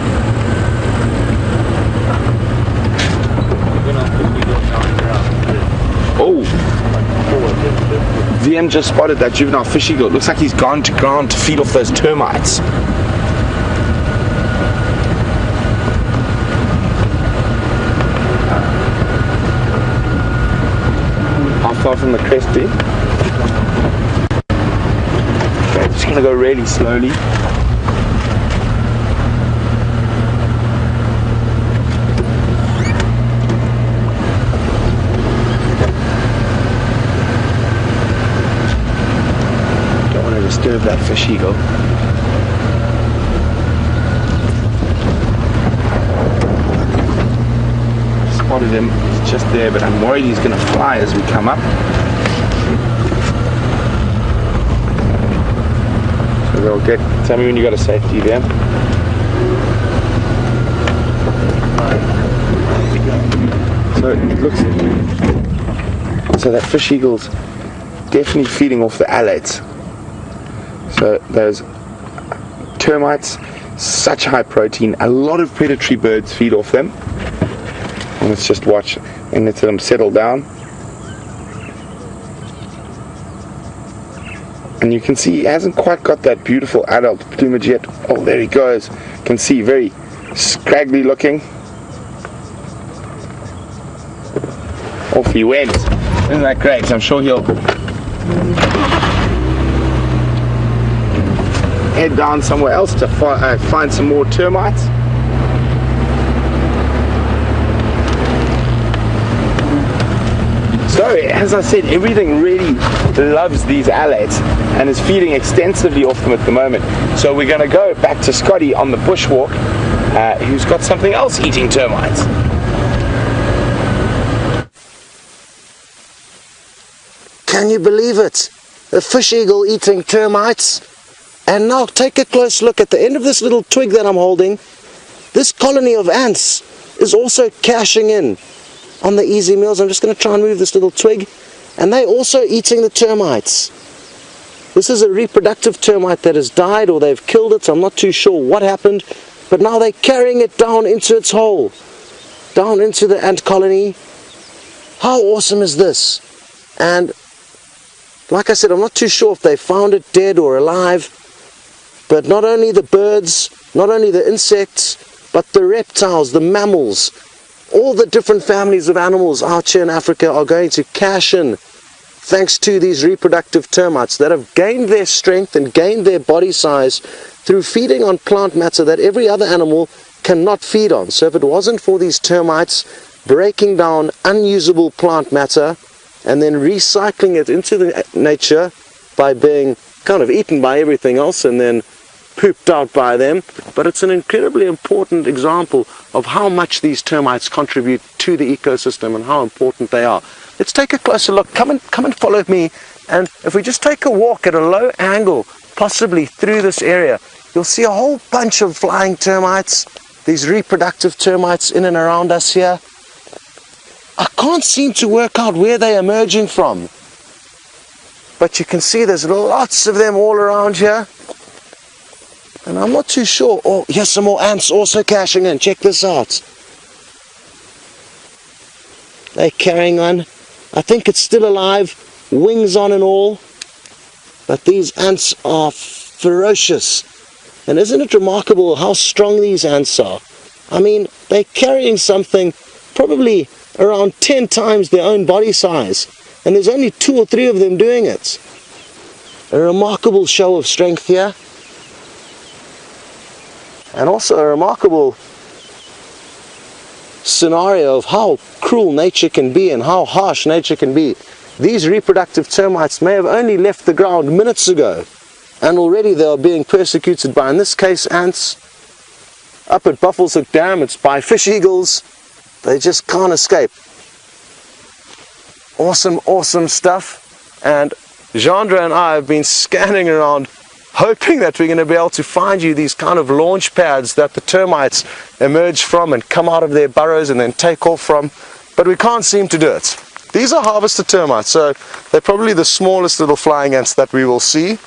Oh! VM just spotted that juvenile fish eagle. It looks like he's gone to ground to feed off those termites. Far from the crest there. Okay, just gonna go really slowly. Don't want to disturb that fish eagle. Spotted him, he's just there, but I'm worried he's going to fly as we come up. So we'll get, tell me when you got a safety there. So it looks, so that fish eagle's definitely feeding off the alates. So those termites, such high protein, a lot of predatory birds feed off them. Let's just watch and let them settle down. And you can see he hasn't quite got that beautiful adult plumage yet. Oh, there he goes. You can see very scraggly looking. Off he went. Isn't that great? I'm sure he'll head down somewhere else to find some more termites. So, as I said, everything really loves these alates and is feeding extensively off them at the moment. So we're going to go back to Scotty on the bushwalk, who's got something else eating termites.
Can you believe it? A fish eagle eating termites. And now take a close look at the end of this little twig that I'm holding. This colony of ants is also cashing in. on the easy meals. I'm just going to try and move this little twig. And they're also eating the termites. This is a reproductive termite that has died, or they've killed it. I'm not too sure what happened. But now they're carrying it down into its hole. Down into the ant colony. How awesome is this? And like I said, I'm not too sure if they found it dead or alive. But not only the birds, not only the insects, but the reptiles, the mammals, all the different families of animals out here in Africa are going to cash in thanks to these reproductive termites that have gained their strength and gained their body size through feeding on plant matter that every other animal cannot feed on. So if it wasn't for these termites breaking down unusable plant matter and then recycling it into the nature by being kind of eaten by everything else and then pooped out by them, but it's an incredibly important example of how much these termites contribute to the ecosystem and how important they are. Let's take a closer look. Come and follow me, and if we just take a walk at a low angle, possibly through this area, you'll see a whole bunch of flying termites, these reproductive termites in and around us here. I can't seem to work out where they're emerging from, but you can see there's lots of them all around here. And I'm not too sure. Oh, here's some more ants also cashing in. Check this out. They're carrying on. I think it's still alive. Wings on and all. But these ants are ferocious. And isn't it remarkable how strong these ants are? I mean, they're carrying something probably around 10 times their own body size. And there's only 2 or 3 of them doing it. A remarkable show of strength here. And also a remarkable scenario of how cruel nature can be and how harsh nature can be. These reproductive termites may have only left the ground minutes ago, and already they are being persecuted by, in this case, ants. Up at Buffalo's Hook Dam, it's by fish eagles. They just can't escape. Awesome, awesome stuff. And Jandra and I have been scanning around, hoping that we're going to be able to find you these kind of launch pads that the termites emerge from and come out of their burrows and then take off from, but we can't seem to do it. These are harvested termites, so they're probably the smallest little flying ants that we will see,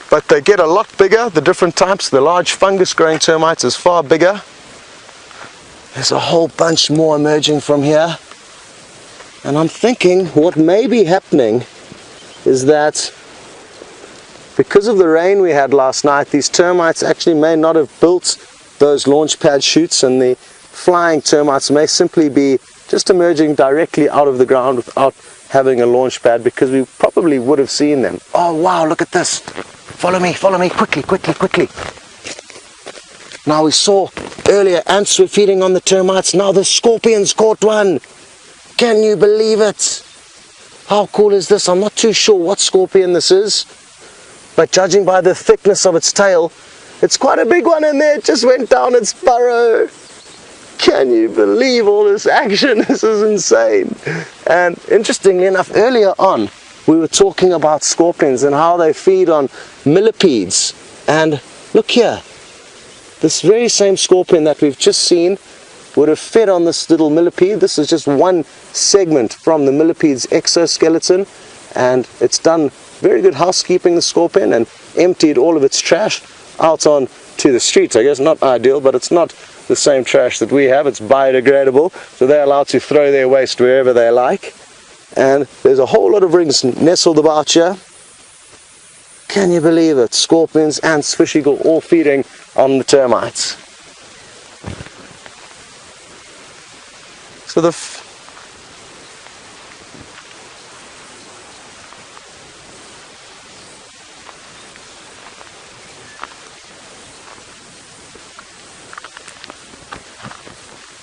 but they get a lot bigger. The different types, the large fungus growing termites is far bigger. There's a whole bunch more emerging from here, and I'm thinking what may be happening is that because of the rain we had last night, these termites actually may not have built those launch pad chutes, and the flying termites may simply be just emerging directly out of the ground without having a launch pad, because we probably would have seen them. Oh wow, look at this. Follow me, quickly, quickly, quickly. Now we saw earlier ants were feeding on the termites, now the scorpions caught one. Can you believe it? How cool is this? I'm not too sure what scorpion this is, but judging by the thickness of its tail, it's quite a big one, and there it just went down its burrow. Can you believe all this action? This is insane. And interestingly enough, earlier on, we were talking about scorpions and how they feed on millipedes. And look here, this very same scorpion that we've just seen would have fed on this little millipede. This is just one segment from the millipede's exoskeleton, and it's done very good housekeeping, the scorpion, and emptied all of its trash out on to the streets. I guess not ideal, but it's not the same trash that we have. It's biodegradable, so they're allowed to throw their waste wherever they like. And there's a whole lot of rings nestled about here. Can you believe it? Scorpions, ants, fish eagle, all feeding on the termites. So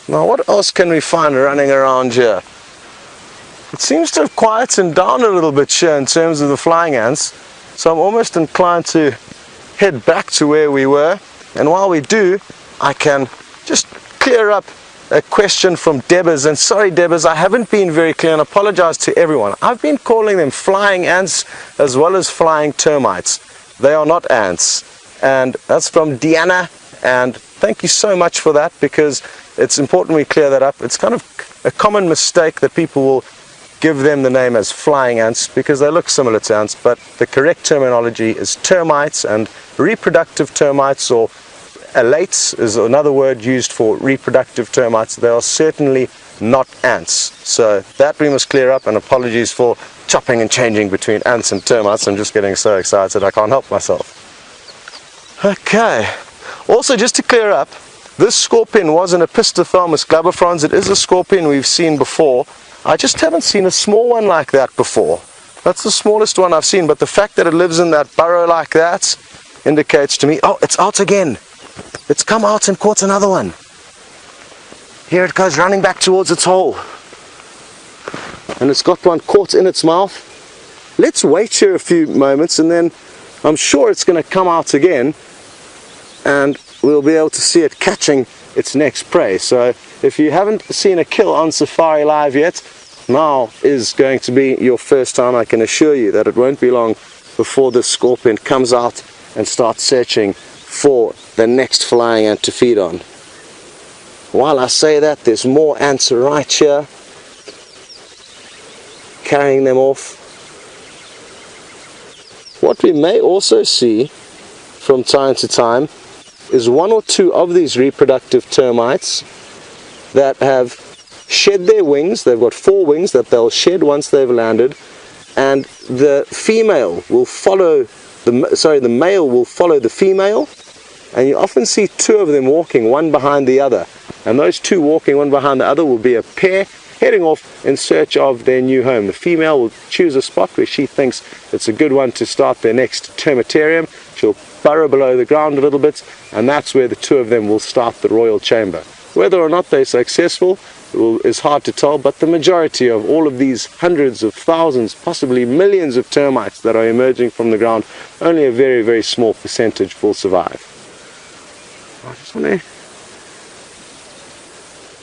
now what else can we find running around here? It seems to have quietened down a little bit here in terms of the flying ants, so I'm almost inclined to head back to where we were, and while we do, I can just clear up a question from Debbers. And sorry Debbers, I haven't been very clear, and apologize to everyone. I've been calling them flying ants as well as flying termites. They are not ants, and that's from Deanna, and thank you so much for that, because it's important we clear that up. It's kind of a common mistake that people will give them the name as flying ants because they look similar to ants, but the correct terminology is termites, and reproductive termites, or alates is another word used for reproductive termites. They are certainly not ants. So that we must clear up, and apologies for chopping and changing between ants and termites. I'm just getting so excited I can't help myself. Okay, also just to clear up, this scorpion was an Opisthothalamus glabifrons. It is a scorpion we've seen before. I just haven't seen a small one like that before. That's the smallest one I've seen, but the fact that it lives in that burrow like that indicates to me, oh, it's out again. It's come out and caught another one. Here it goes, running back towards its hole. And it's got one caught in its mouth. Let's wait here a few moments, and then I'm sure it's going to come out again, and we'll be able to see it catching its next prey. So if you haven't seen a kill on Safari Live yet, now is going to be your first time. I can assure you that it won't be long before this scorpion comes out and starts searching for the next flying ant to feed on. While I say that, there's more ants right here, carrying them off. What we may also see from time to time is one or two of these reproductive termites that have shed their wings. They've got 4 wings that they'll shed once they've landed, and the female will follow the male will follow the female, and you often see 2 of them walking one behind the other, and those 2 walking one behind the other will be a pair heading off in search of their new home. The female will choose a spot where she thinks it's a good one to start their next termitarium. She'll burrow below the ground a little bit, and that's where the 2 of them will start the royal chamber. Whether or not they're successful is hard to tell, but the majority of all of these hundreds of thousands, possibly millions of termites that are emerging from the ground, only a very, very small percentage will survive. I just want to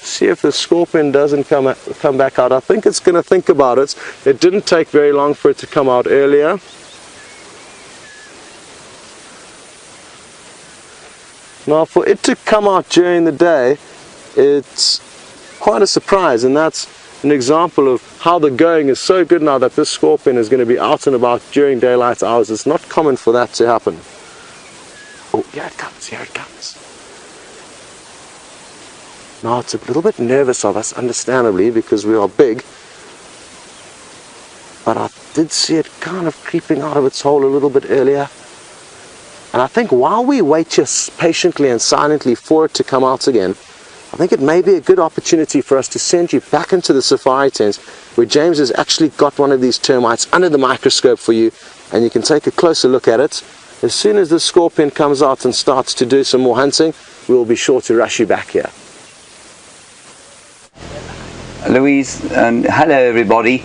see if the scorpion doesn't come back out. I think it's going to think about it. It didn't take very long for it to come out earlier. Now, for it to come out during the day, it's quite a surprise, and that's an example of how the going is so good now that this scorpion is going to be out and about during daylight hours. It's not common for that to happen. Oh, here it comes, here it comes. Now, it's a little bit nervous of us, understandably, because we are big, but I did see it kind of creeping out of its hole a little bit earlier. And I think while we wait just patiently and silently for it to come out again, I think it may be a good opportunity for us to send you back into the safari tent, where James has actually got one of these termites under the microscope for you, and you can take a closer look at it. As soon as the scorpion comes out and starts to do some more hunting, we'll be sure to rush you back here.
Louise, and hello everybody.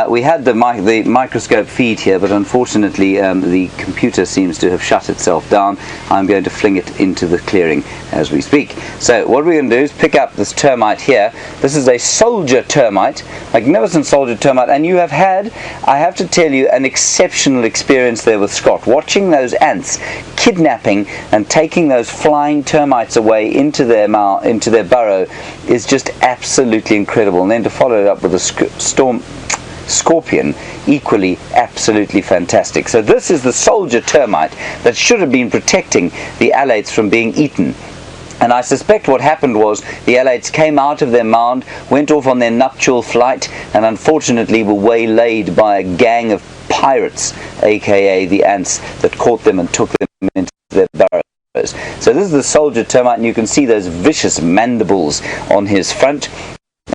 We had the microscope feed here, but unfortunately the computer seems to have shut itself down. I'm going to fling it into the clearing as we speak. So what we're going to do is pick up this termite here. This is a soldier termite, magnificent soldier termite, and you have had, I have to tell you, an exceptional experience there with Scott. Watching those ants kidnapping and taking those flying termites away into their burrow is just absolutely incredible. And then to follow it up with a scorpion, equally absolutely fantastic. So this is the soldier termite that should have been protecting the alates from being eaten. And I suspect what happened was the alates came out of their mound, went off on their nuptial flight, and unfortunately were waylaid by a gang of pirates, aka the ants, that caught them and took them into their burrows. So this is the soldier termite, and you can see those vicious mandibles on his front.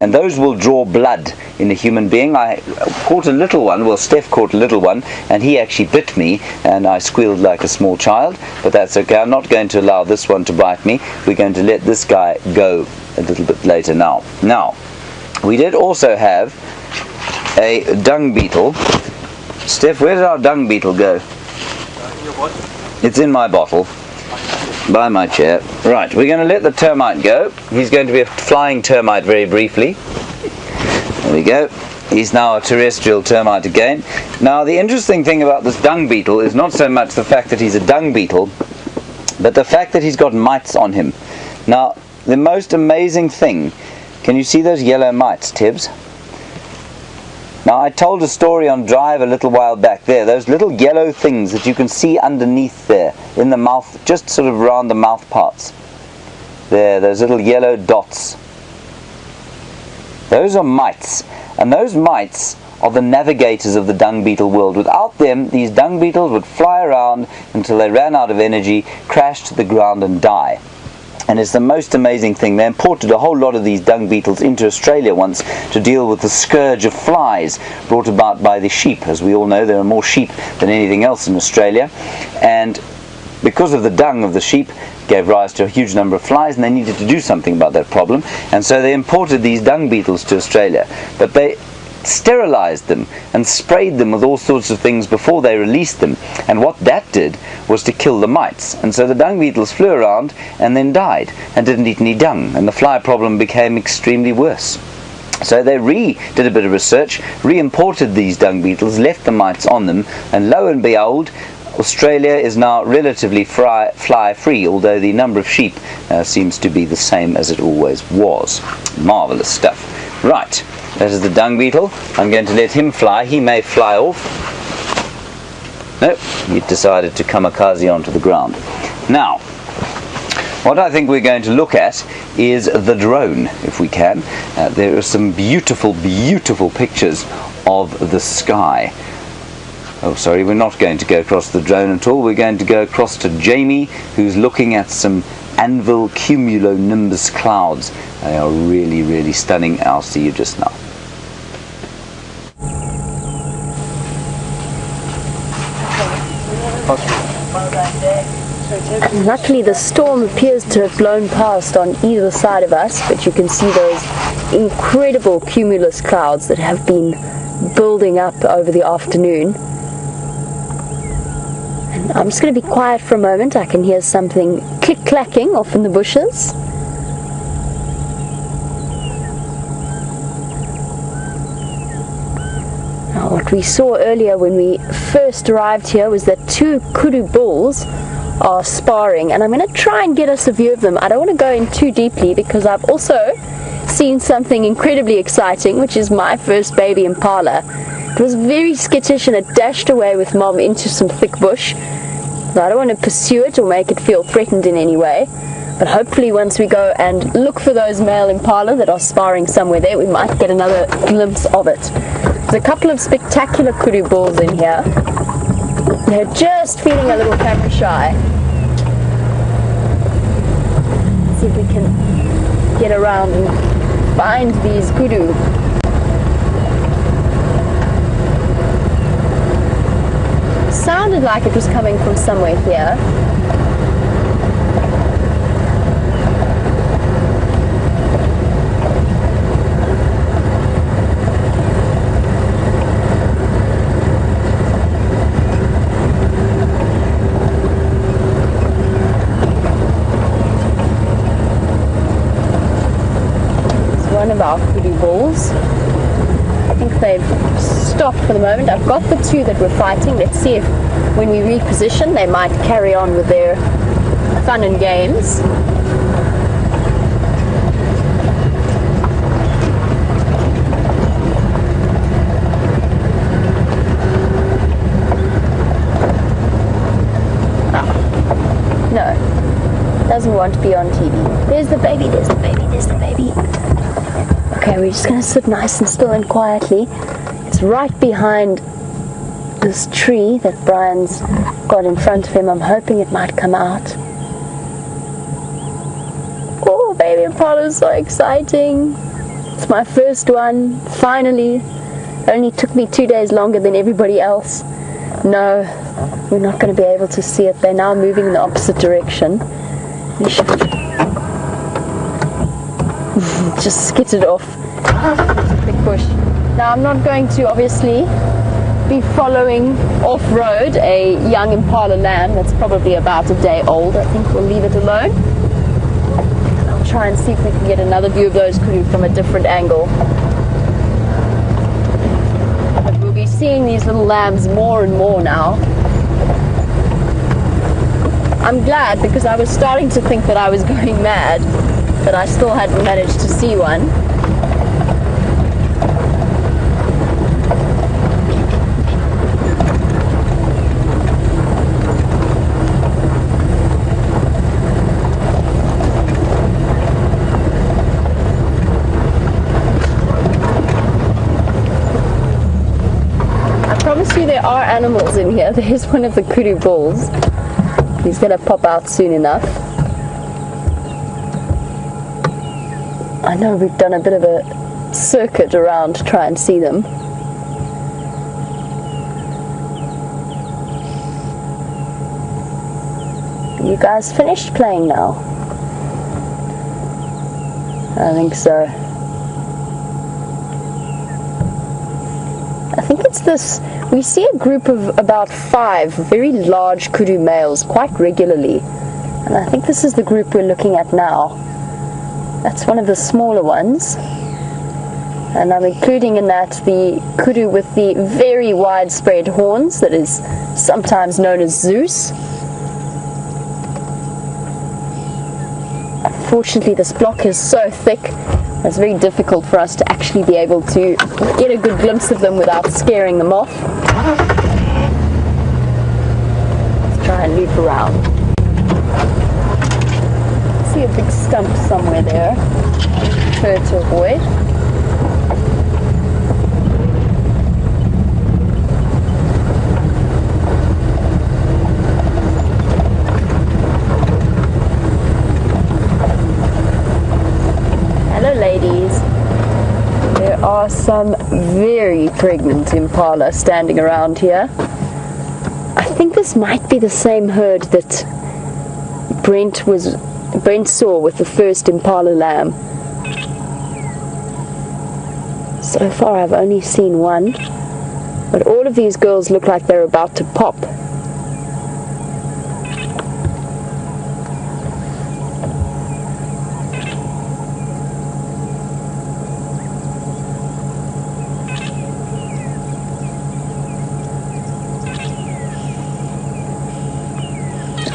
And those will draw blood in a human being. I caught a little one, well, Steph caught a little one, and he actually bit me, and I squealed like a small child, but that's okay. I'm not going to allow this one to bite me. We're going to let this guy go a little bit later now. Now, we did also have a dung beetle. Steph, where did our dung beetle go? It's in my bottle. By my chair. Right, we're going to let the termite go. He's going to be a flying termite very briefly. There we go. He's now a terrestrial termite again. Now, the interesting thing about this dung beetle is not so much the fact that he's a dung beetle, but the fact that he's got mites on him. Now, the most amazing thing, can you see those yellow mites, Tibbs? Now, I told a story on Drive a little while back there, those little yellow things that you can see underneath there, in the mouth, just sort of around the mouth parts. There, those little yellow dots. Those are mites, and those mites are the navigators of the dung beetle world. Without them, these dung beetles would fly around until they ran out of energy, crash to the ground and die. And it's the most amazing thing. They imported a whole lot of these dung beetles into Australia once to deal with the scourge of flies brought about by the sheep. As we all know, there are more sheep than anything else in Australia, and because of the dung of the sheep gave rise to a huge number of flies, and they needed to do something about that problem, and so they imported these dung beetles to Australia. But they sterilized them and sprayed them with all sorts of things before they released them, and what that did was to kill the mites, and so the dung beetles flew around and then died and didn't eat any dung, and the fly problem became extremely worse. So they did a bit of research, re-imported these dung beetles, left the mites on them, and lo and behold, Australia is now relatively fly-free, although the number of sheep seems to be the same as it always was. Marvellous stuff. Right, that is the dung beetle. I'm going to let him fly. He may fly off. Nope, he decided to kamikaze onto the ground. Now, what I think we're going to look at is the drone, if we can. There are some beautiful, beautiful pictures of the sky. Oh, sorry, we're not going to go across the drone at all. We're going to go across to Jamie, who's looking at some anvil cumulonimbus clouds. They are really, really stunning. I'll see you just now.
Luckily, the storm appears to have blown past on either side of us, but you can see those incredible cumulus clouds that have been building up over the afternoon. And I'm just going to be quiet for a moment. I can hear something click-clacking off in the bushes. Now, what we saw earlier when we first arrived here was that two kudu bulls are sparring, and I'm going to try and get us a view of them. I don't want to go in too deeply because I've also seen something incredibly exciting, which is my first baby impala. It was very skittish and it dashed away with Mom into some thick bush. So I don't want to pursue it or make it feel threatened in any way, but hopefully once we go and look for those male impala that are sparring somewhere there, we might get another glimpse of it. There's a couple of spectacular kudu bulls in here. They're just feeling a little camera shy. Let's see if we can get around and find these kudu. Sounded like it was coming from somewhere here. One of our kudu bulls. I think they've stopped for the moment. I've got the two that were fighting. Let's see if when we reposition they might carry on with their fun and games. Oh. No, doesn't want to be on TV. There's the baby, there's the baby, there's the baby. Okay, we're just going to sit nice and still and quietly. It's right behind this tree that Brian's got in front of him. I'm hoping it might come out. Oh, baby impala is so exciting. It's my first one, finally. It only took me 2 days longer than everybody else. No, we're not going to be able to see it. They're now moving in the opposite direction. We should just skittered off into a quick bush. Now I'm not going to obviously be following off-road a young impala lamb that's probably about a day old. I think we'll leave it alone. I'll try and see if we can get another view of those kudu from a different angle. But we'll be seeing these little lambs more and more now. I'm glad because I was starting to think that I was going mad. but I still hadn't managed to see one. There are animals in here. There's one of the kudu bulls. He's going to pop out soon enough. I know we've done a bit of a circuit around to try and see them. You guys finished playing now? I think so. I think it's this. We see a group of about 5 very large kudu males quite regularly, and I think this is the group we're looking at now. That's one of the smaller ones, and I'm including in that the kudu with the very widespread horns that is sometimes known as Zeus. Unfortunately, this block is so thick it's very difficult for us to actually be able to get a good glimpse of them without scaring them off. Let's try and loop around. See a big stump somewhere there. Prefer to avoid. Ladies, there are some very pregnant impala standing around here. I think this might be the same herd that Brent saw with the first impala lamb. So far I've only seen one, but all of these girls look like they're about to pop.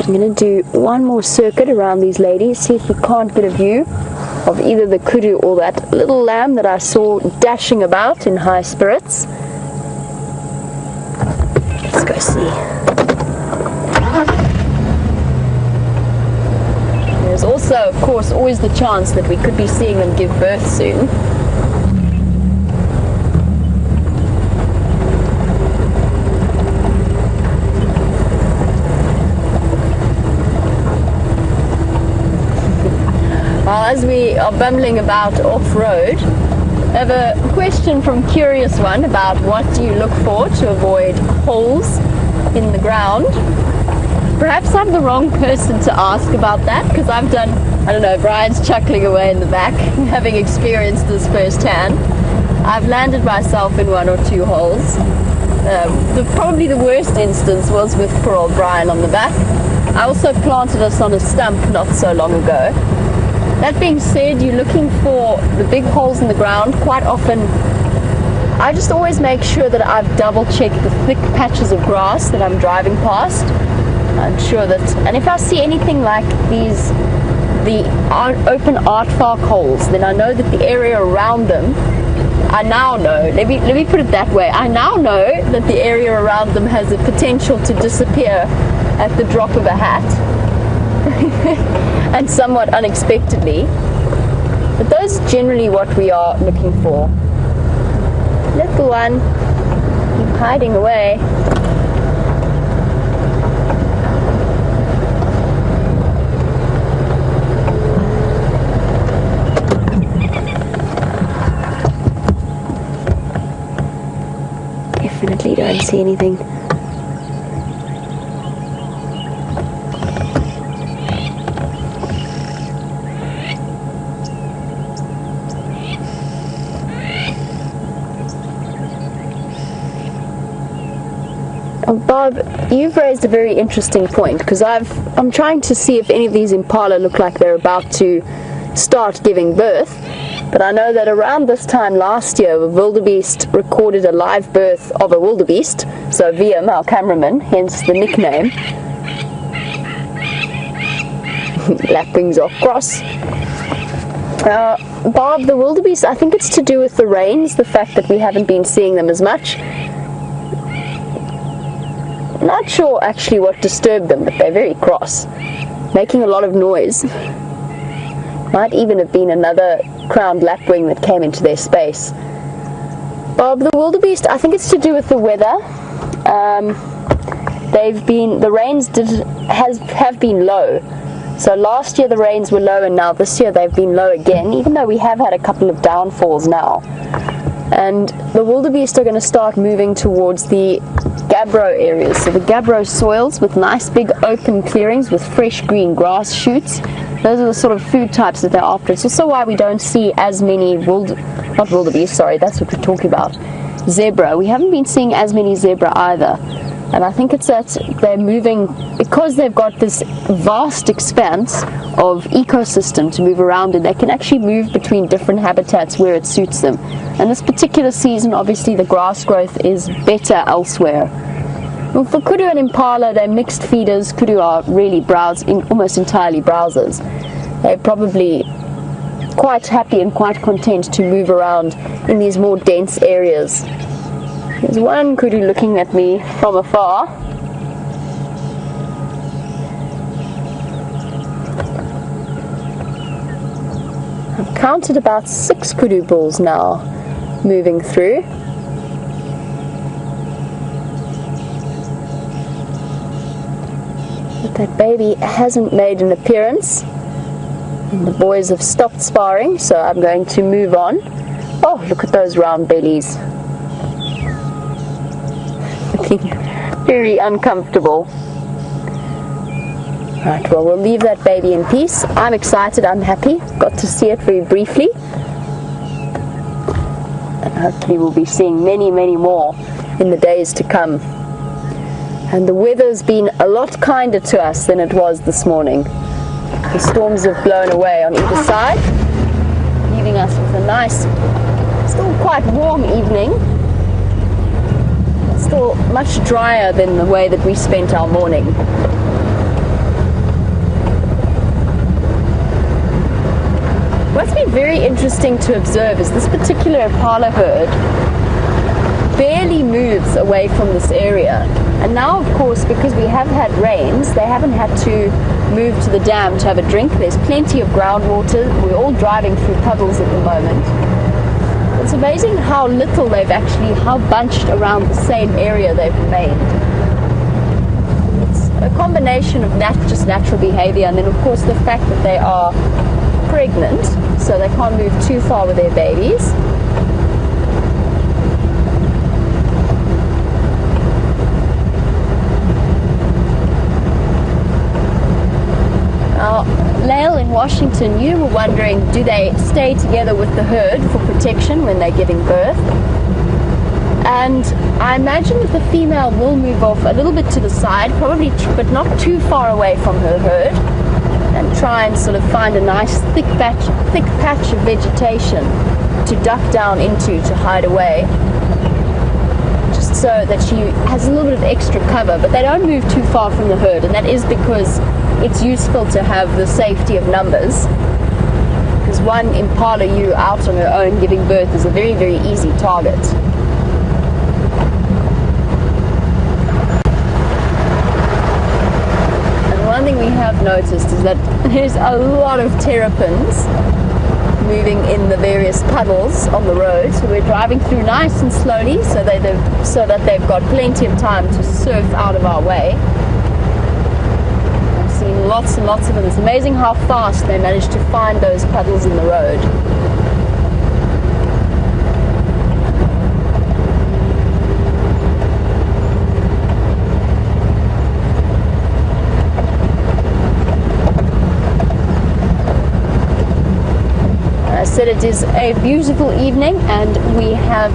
I'm going to do one more circuit around these ladies, see if we can't get a view of either the kudu or that little lamb that I saw dashing about in high spirits. Let's go see. There's also, of course, always the chance that we could be seeing them give birth soon. As we are bumbling about off-road, I have a question from Curious One about what do you look for to avoid holes in the ground. Perhaps I'm the wrong person to ask about that, because I've done, I don't know, Brian's chuckling away in the back, having experienced this firsthand. I've landed myself in 1 or 2 holes. Probably the worst instance was with poor old Brian on the back. I also planted us on a stump not so long ago. That being said, you're looking for the big holes in the ground. Quite often, I just always make sure that I've double-checked the thick patches of grass that I'm driving past. I'm sure that, and if I see anything like these, the open aardvark holes, then I know that the area around them, I now know, let me put it that way, I now know that the area around them has the potential to disappear at the drop of a hat. And somewhat unexpectedly, but those are generally what we are looking for. Little one, keep hiding away. Definitely don't see anything. Bob, you've raised a very interesting point, because I'm trying to see if any of these impala look like they're about to start giving birth, but I know that around this time last year a wildebeest recorded a live birth of a wildebeest, so Liam, our cameraman, hence the nickname. Lapwings are cross. Bob, the wildebeest, I think it's to do with the rains, the fact that we haven't been seeing them as much. Not sure actually what disturbed them, but they're very cross, making a lot of noise. Might even have been another crowned lapwing that came into their space. Bob, the wildebeest, I think it's to do with the weather. The rains have been low. So last year the rains were low, and now this year they've been low again, even though we have had a couple of downfalls now. And the wildebeest are going to start moving towards the gabbro areas. So the gabbro soils with nice big open clearings with fresh green grass shoots. Those are the sort of food types that they're after. It's also why we don't see as many not wildebeest, sorry, that's what we're talking about. Zebra. We haven't been seeing as many zebra either. And I think it's that they're moving, because they've got this vast expanse of ecosystem to move around in, they can actually move between different habitats where it suits them. And this particular season, obviously the grass growth is better elsewhere. Well, for kudu and impala, they're mixed feeders. Kudu are really almost entirely browsers. They're probably quite happy and quite content to move around in these more dense areas. There's one kudu looking at me from afar. I've counted about 6 kudu bulls now moving through. But that baby hasn't made an appearance. And the boys have stopped sparring, so I'm going to move on. Oh, look at those round bellies. Looking very uncomfortable. Right, well, we'll leave that baby in peace. I'm excited, I'm happy. Got to see it very briefly. And hopefully we'll be seeing many, many more in the days to come. And the weather's been a lot kinder to us than it was this morning. The storms have blown away on either side, leaving us with a nice, still quite warm evening. Still much drier than the way that we spent our morning. What's been very interesting to observe is this particular impala herd barely moves away from this area. And now, of course, because we have had rains, they haven't had to move to the dam to have a drink. There's plenty of groundwater. We're all driving through puddles at the moment. It's amazing how little how bunched around the same area they've remained. It's a combination of just natural behavior, and then of course the fact that they are pregnant, so they can't move too far with their babies. Lael in Washington, you were wondering, do they stay together with the herd for protection when they're giving birth? And I imagine that the female will move off a little bit to the side, probably, but not too far away from her herd, and try and sort of find a nice thick patch of vegetation to duck down into to hide away, just so that she has a little bit of extra cover. But they don't move too far from the herd, and that is because it's useful to have the safety of numbers, because one impala ewe out on her own giving birth is a very, very easy target. And one thing we have noticed is that there's a lot of terrapins moving in the various puddles on the road, so we're driving through nice and slowly so that they've got plenty of time to surf out of our way. Lots and lots of them. It's amazing how fast they manage to find those puddles in the road. I said it is a beautiful evening, and we have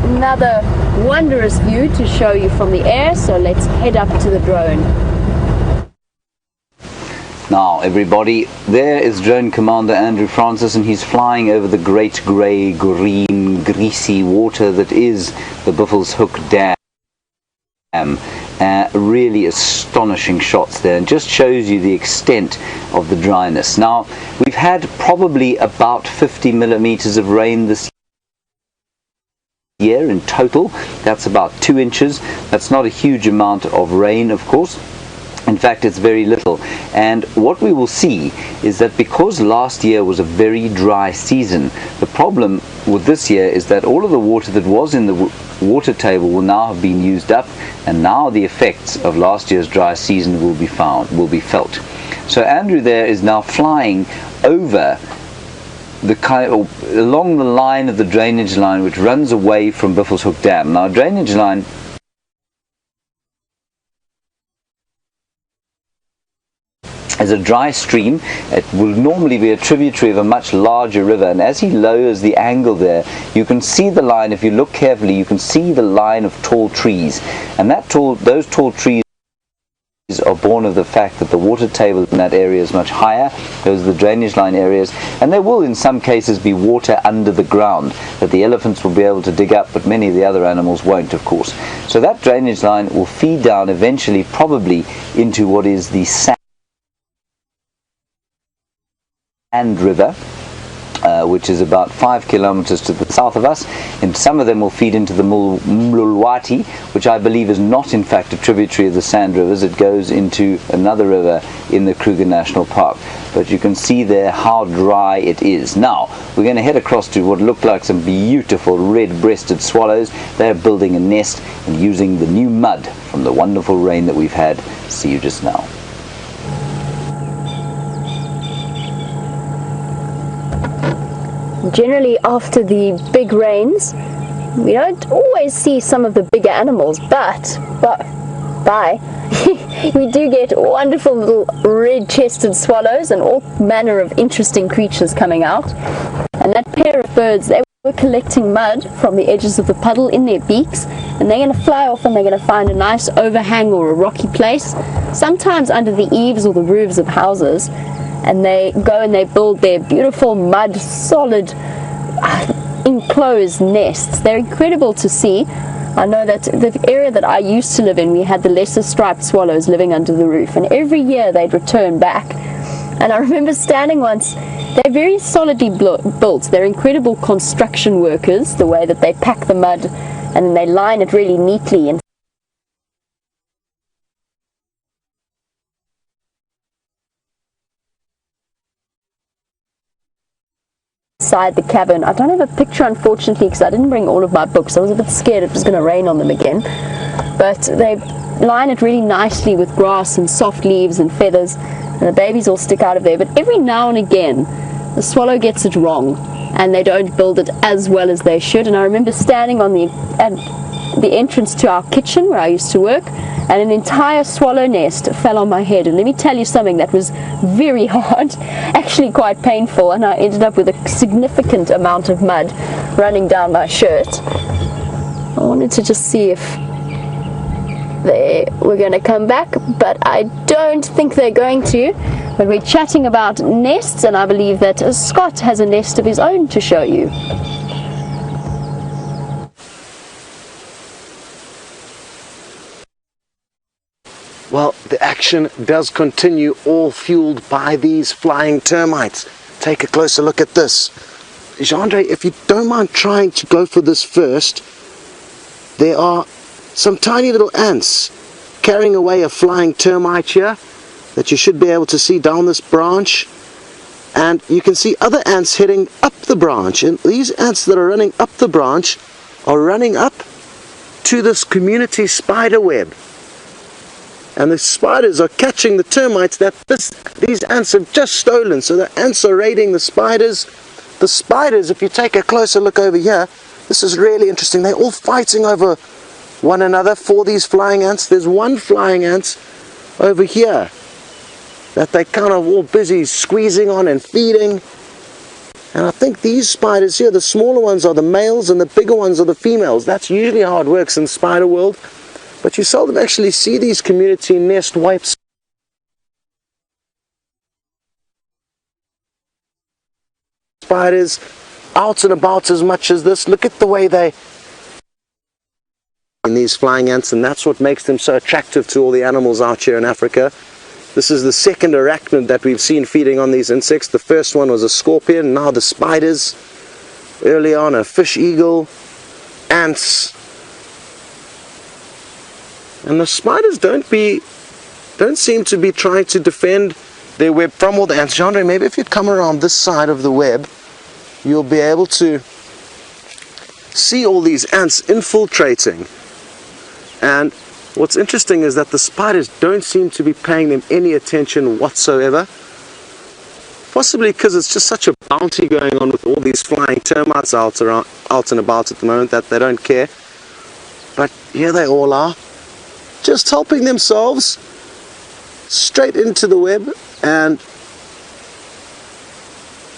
another wondrous view to show you from the air, so let's head up to the drone.
Now everybody, there is Drone Commander Andrew Francis, and he's flying over the great grey, green, greasy water that is the Buffelshoek Dam. Really astonishing shots there, and just shows you the extent of the dryness. Now, we've had probably about 50 millimeters of rain this year in total. That's about 2 inches. That's not a huge amount of rain, of course. In fact, it's very little. And what we will see is that because last year was a very dry season, the problem with this year is that all of the water that was in the water table will now have been used up, and now the effects of last year's dry season will be felt. So Andrew there is now flying over along the line of the drainage line which runs away from Buffelshoek Dam. Now, a drainage line is a dry stream. It will normally be a tributary of a much larger river, and as he lowers the angle there, you can see the line. If you look carefully, you can see the line of tall trees, and those tall trees are born of the fact that the water table in that area is much higher. Those are the drainage line areas, and there will in some cases be water under the ground that the elephants will be able to dig up, but many of the other animals won't, of course. So that drainage line will feed down eventually probably into what is the Sand River, which is about 5 kilometers to the south of us, and some of them will feed into the Mlulwati, which I believe is not in fact a tributary of the Sand Rivers. It goes into another river in the Kruger National Park. But you can see there how dry it is. Now we're going to head across to what look like some beautiful red-breasted swallows. They're building a nest and using the new mud from the wonderful rain that we've had. See you just now.
Generally, after the big rains, we don't always see some of the bigger animals, but we do get wonderful little red-chested swallows and all manner of interesting creatures coming out. And that pair of birds, they were collecting mud from the edges of the puddle in their beaks, and they're going to fly off and they're going to find a nice overhang or a rocky place, sometimes under the eaves or the roofs of houses. And they go and they build their beautiful mud, solid, enclosed nests. They're incredible to see. I know that the area that I used to live in, we had the lesser striped swallows living under the roof, and every year they'd return back. And I remember standing once. They're very solidly built. They're incredible construction workers, the way that they pack the mud and then they line it really neatly and inside the cabin. I don't have a picture, unfortunately, because I didn't bring all of my books. I was a bit scared it was going to rain on them again. But they line it really nicely with grass and soft leaves and feathers, and the babies all stick out of there. But every now and again, the swallow gets it wrong, and they don't build it as well as they should. And I remember standing on the entrance to our kitchen where I used to work, and an entire swallow nest fell on my head. And let me tell you something, that was very hard, actually quite painful, and I ended up with a significant amount of mud running down my shirt. I wanted to just see if they were going to come back, but I don't think they're going to. But we're chatting about nests, and I believe that Scott has a nest of his own to show you.
Well, the action does continue, all fueled by these flying termites. Take a closer look at this. Jandre, if you don't mind trying to go for this first, there are some tiny little ants carrying away a flying termite here that you should be able to see down this branch. And you can see other ants heading up the branch. And these ants that are running up the branch are running up to this community spider web. And the spiders are catching the termites that these ants have just stolen. So the ants are raiding the spiders. The spiders, if you take a closer look over here, this is really interesting. They're all fighting over one another for these flying ants. There's one flying ant over here that they're kind of all busy squeezing on and feeding. And I think these spiders here, the smaller ones are the males and the bigger ones are the females. That's usually how it works in spider world. But you seldom actually see these community nest wipes. Spiders out and about as much as this. Look at the way they in these flying ants, and that's what makes them so attractive to all the animals out here in Africa. This is the second arachnid that we've seen feeding on these insects. The first one was a scorpion, now the spiders. Early on a fish eagle, ants. And the spiders don't seem to be trying to defend their web from all the ants. Jandre, maybe if you'd come around this side of the web, you'll be able to see all these ants infiltrating. And what's interesting is that the spiders don't seem to be paying them any attention whatsoever. Possibly because it's just such a bounty going on with all these flying termites out and about at the moment that they don't care. But here they all are, just helping themselves straight into the web. And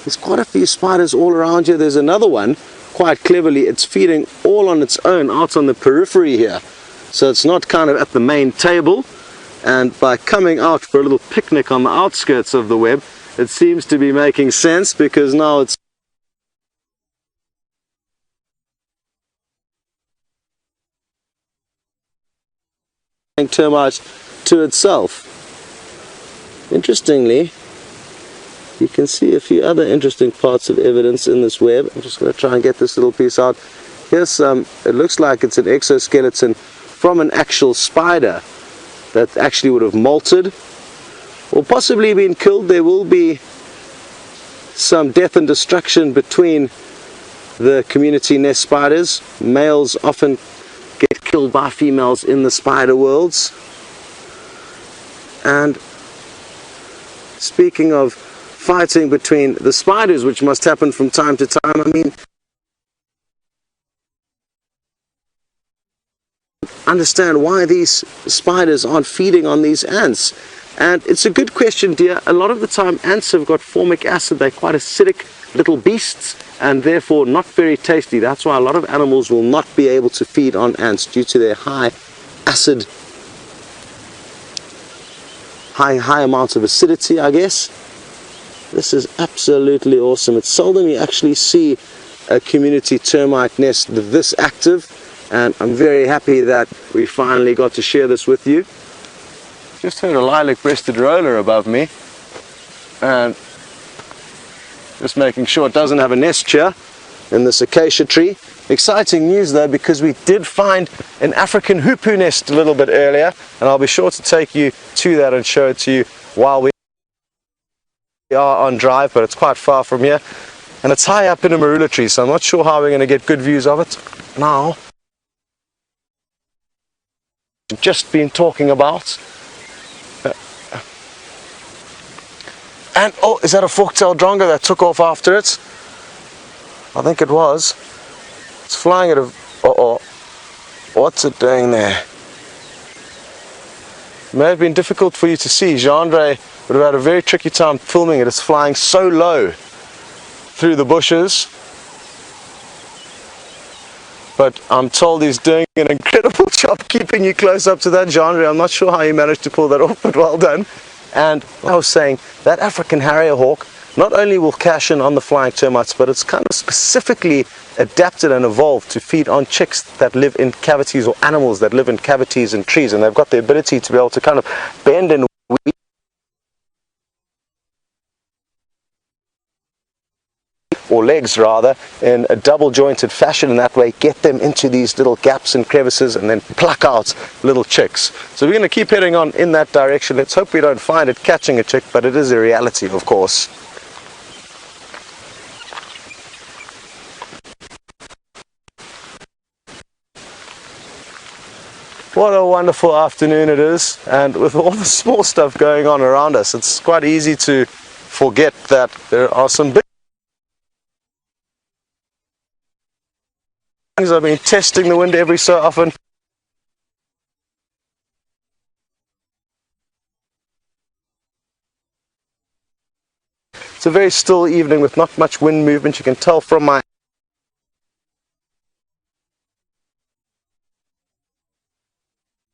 there's quite a few spiders all around here. There's another one, quite cleverly, it's feeding all on its own out on the periphery here. So it's not kind of at the main table. And by coming out for a little picnic on the outskirts of the web, it seems to be making sense, because now it's termites to itself. Interestingly, you can see a few other interesting parts of evidence in this web. I'm just going to try and get this little piece out. Here's it looks like it's an exoskeleton from an actual spider that actually would have molted or possibly been killed. There will be some death and destruction between the community nest spiders. Males often get killed by females in the spider worlds. And speaking of fighting between the spiders, which must happen from time to time, I mean, understand why these spiders aren't feeding on these ants. And it's a good question, dear. A lot of the time ants have got formic acid. They're quite acidic little beasts and therefore not very tasty. That's why a lot of animals will not be able to feed on ants, due to their high acid, high amounts of acidity, I guess. This is absolutely awesome. It's seldom you actually see a community termite nest this active, and I'm very happy that we finally got to share this with you. Just heard a lilac-breasted roller above me, and just making sure it doesn't have a nest here in this acacia tree. Exciting news though, because we did find an African hoopoe nest a little bit earlier, and I'll be sure to take you to that and show it to you while we are on drive, but it's quite far from here, and it's high up in a marula tree, so I'm not sure how we're going to get good views of it now. Just been talking about. And oh, is that a fork-tailed drongo that took off after it? I think it was. It's flying at a... Uh-oh. What's it doing there? It may have been difficult for you to see. Jandre would have had a very tricky time filming it. It's flying so low through the bushes. But I'm told he's doing an incredible job keeping you close up to that, Jandre. I'm not sure how he managed to pull that off, but well done. And I was saying, that African harrier hawk not only will cash in on the flying termites, but it's kind of specifically adapted and evolved to feed on chicks that live in cavities, or animals that live in cavities in trees, and they've got the ability to be able to kind of bend and weave, or legs rather, in a double jointed fashion, and that way get them into these little gaps and crevices and then pluck out little chicks. So we're going to keep heading on in that direction. Let's hope we don't find it catching a chick, but it is a reality, of course. What a wonderful afternoon it is, and with all the small stuff going on around us, it's quite easy to forget that there are some big things. I've been testing the wind every so often. It's a very still evening with not much wind movement. You can tell from my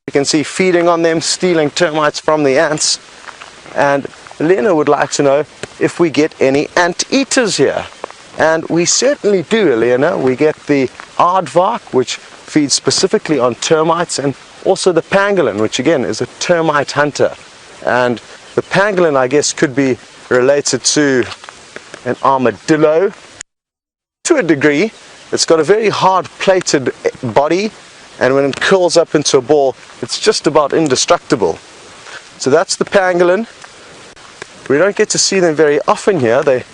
you can see feeding on them, stealing termites from the ants. And Elena would like to know if we get any ant-eaters here. And we certainly do, Elena. We get the aardvark, which feeds specifically on termites, and also the pangolin, which again is a termite hunter. And the pangolin, I guess, could be related to an armadillo to a degree. It's got a very hard plated body, and when it curls up into a ball, it's just about indestructible. So that's the pangolin. We don't get to see them very often here. They're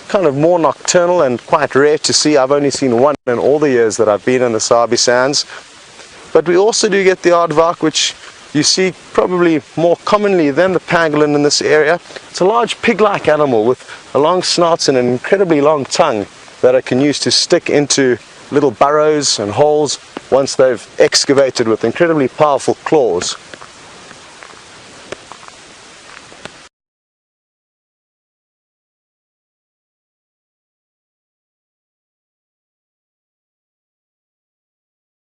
kind of more nocturnal and quite rare to see. I've only seen one in all the years that I've been in the Sabi Sands. But we also do get the aardvark, which you see probably more commonly than the pangolin in this area. It's a large pig-like animal with a long snout and an incredibly long tongue that it can use to stick into little burrows and holes once they've excavated with incredibly powerful claws.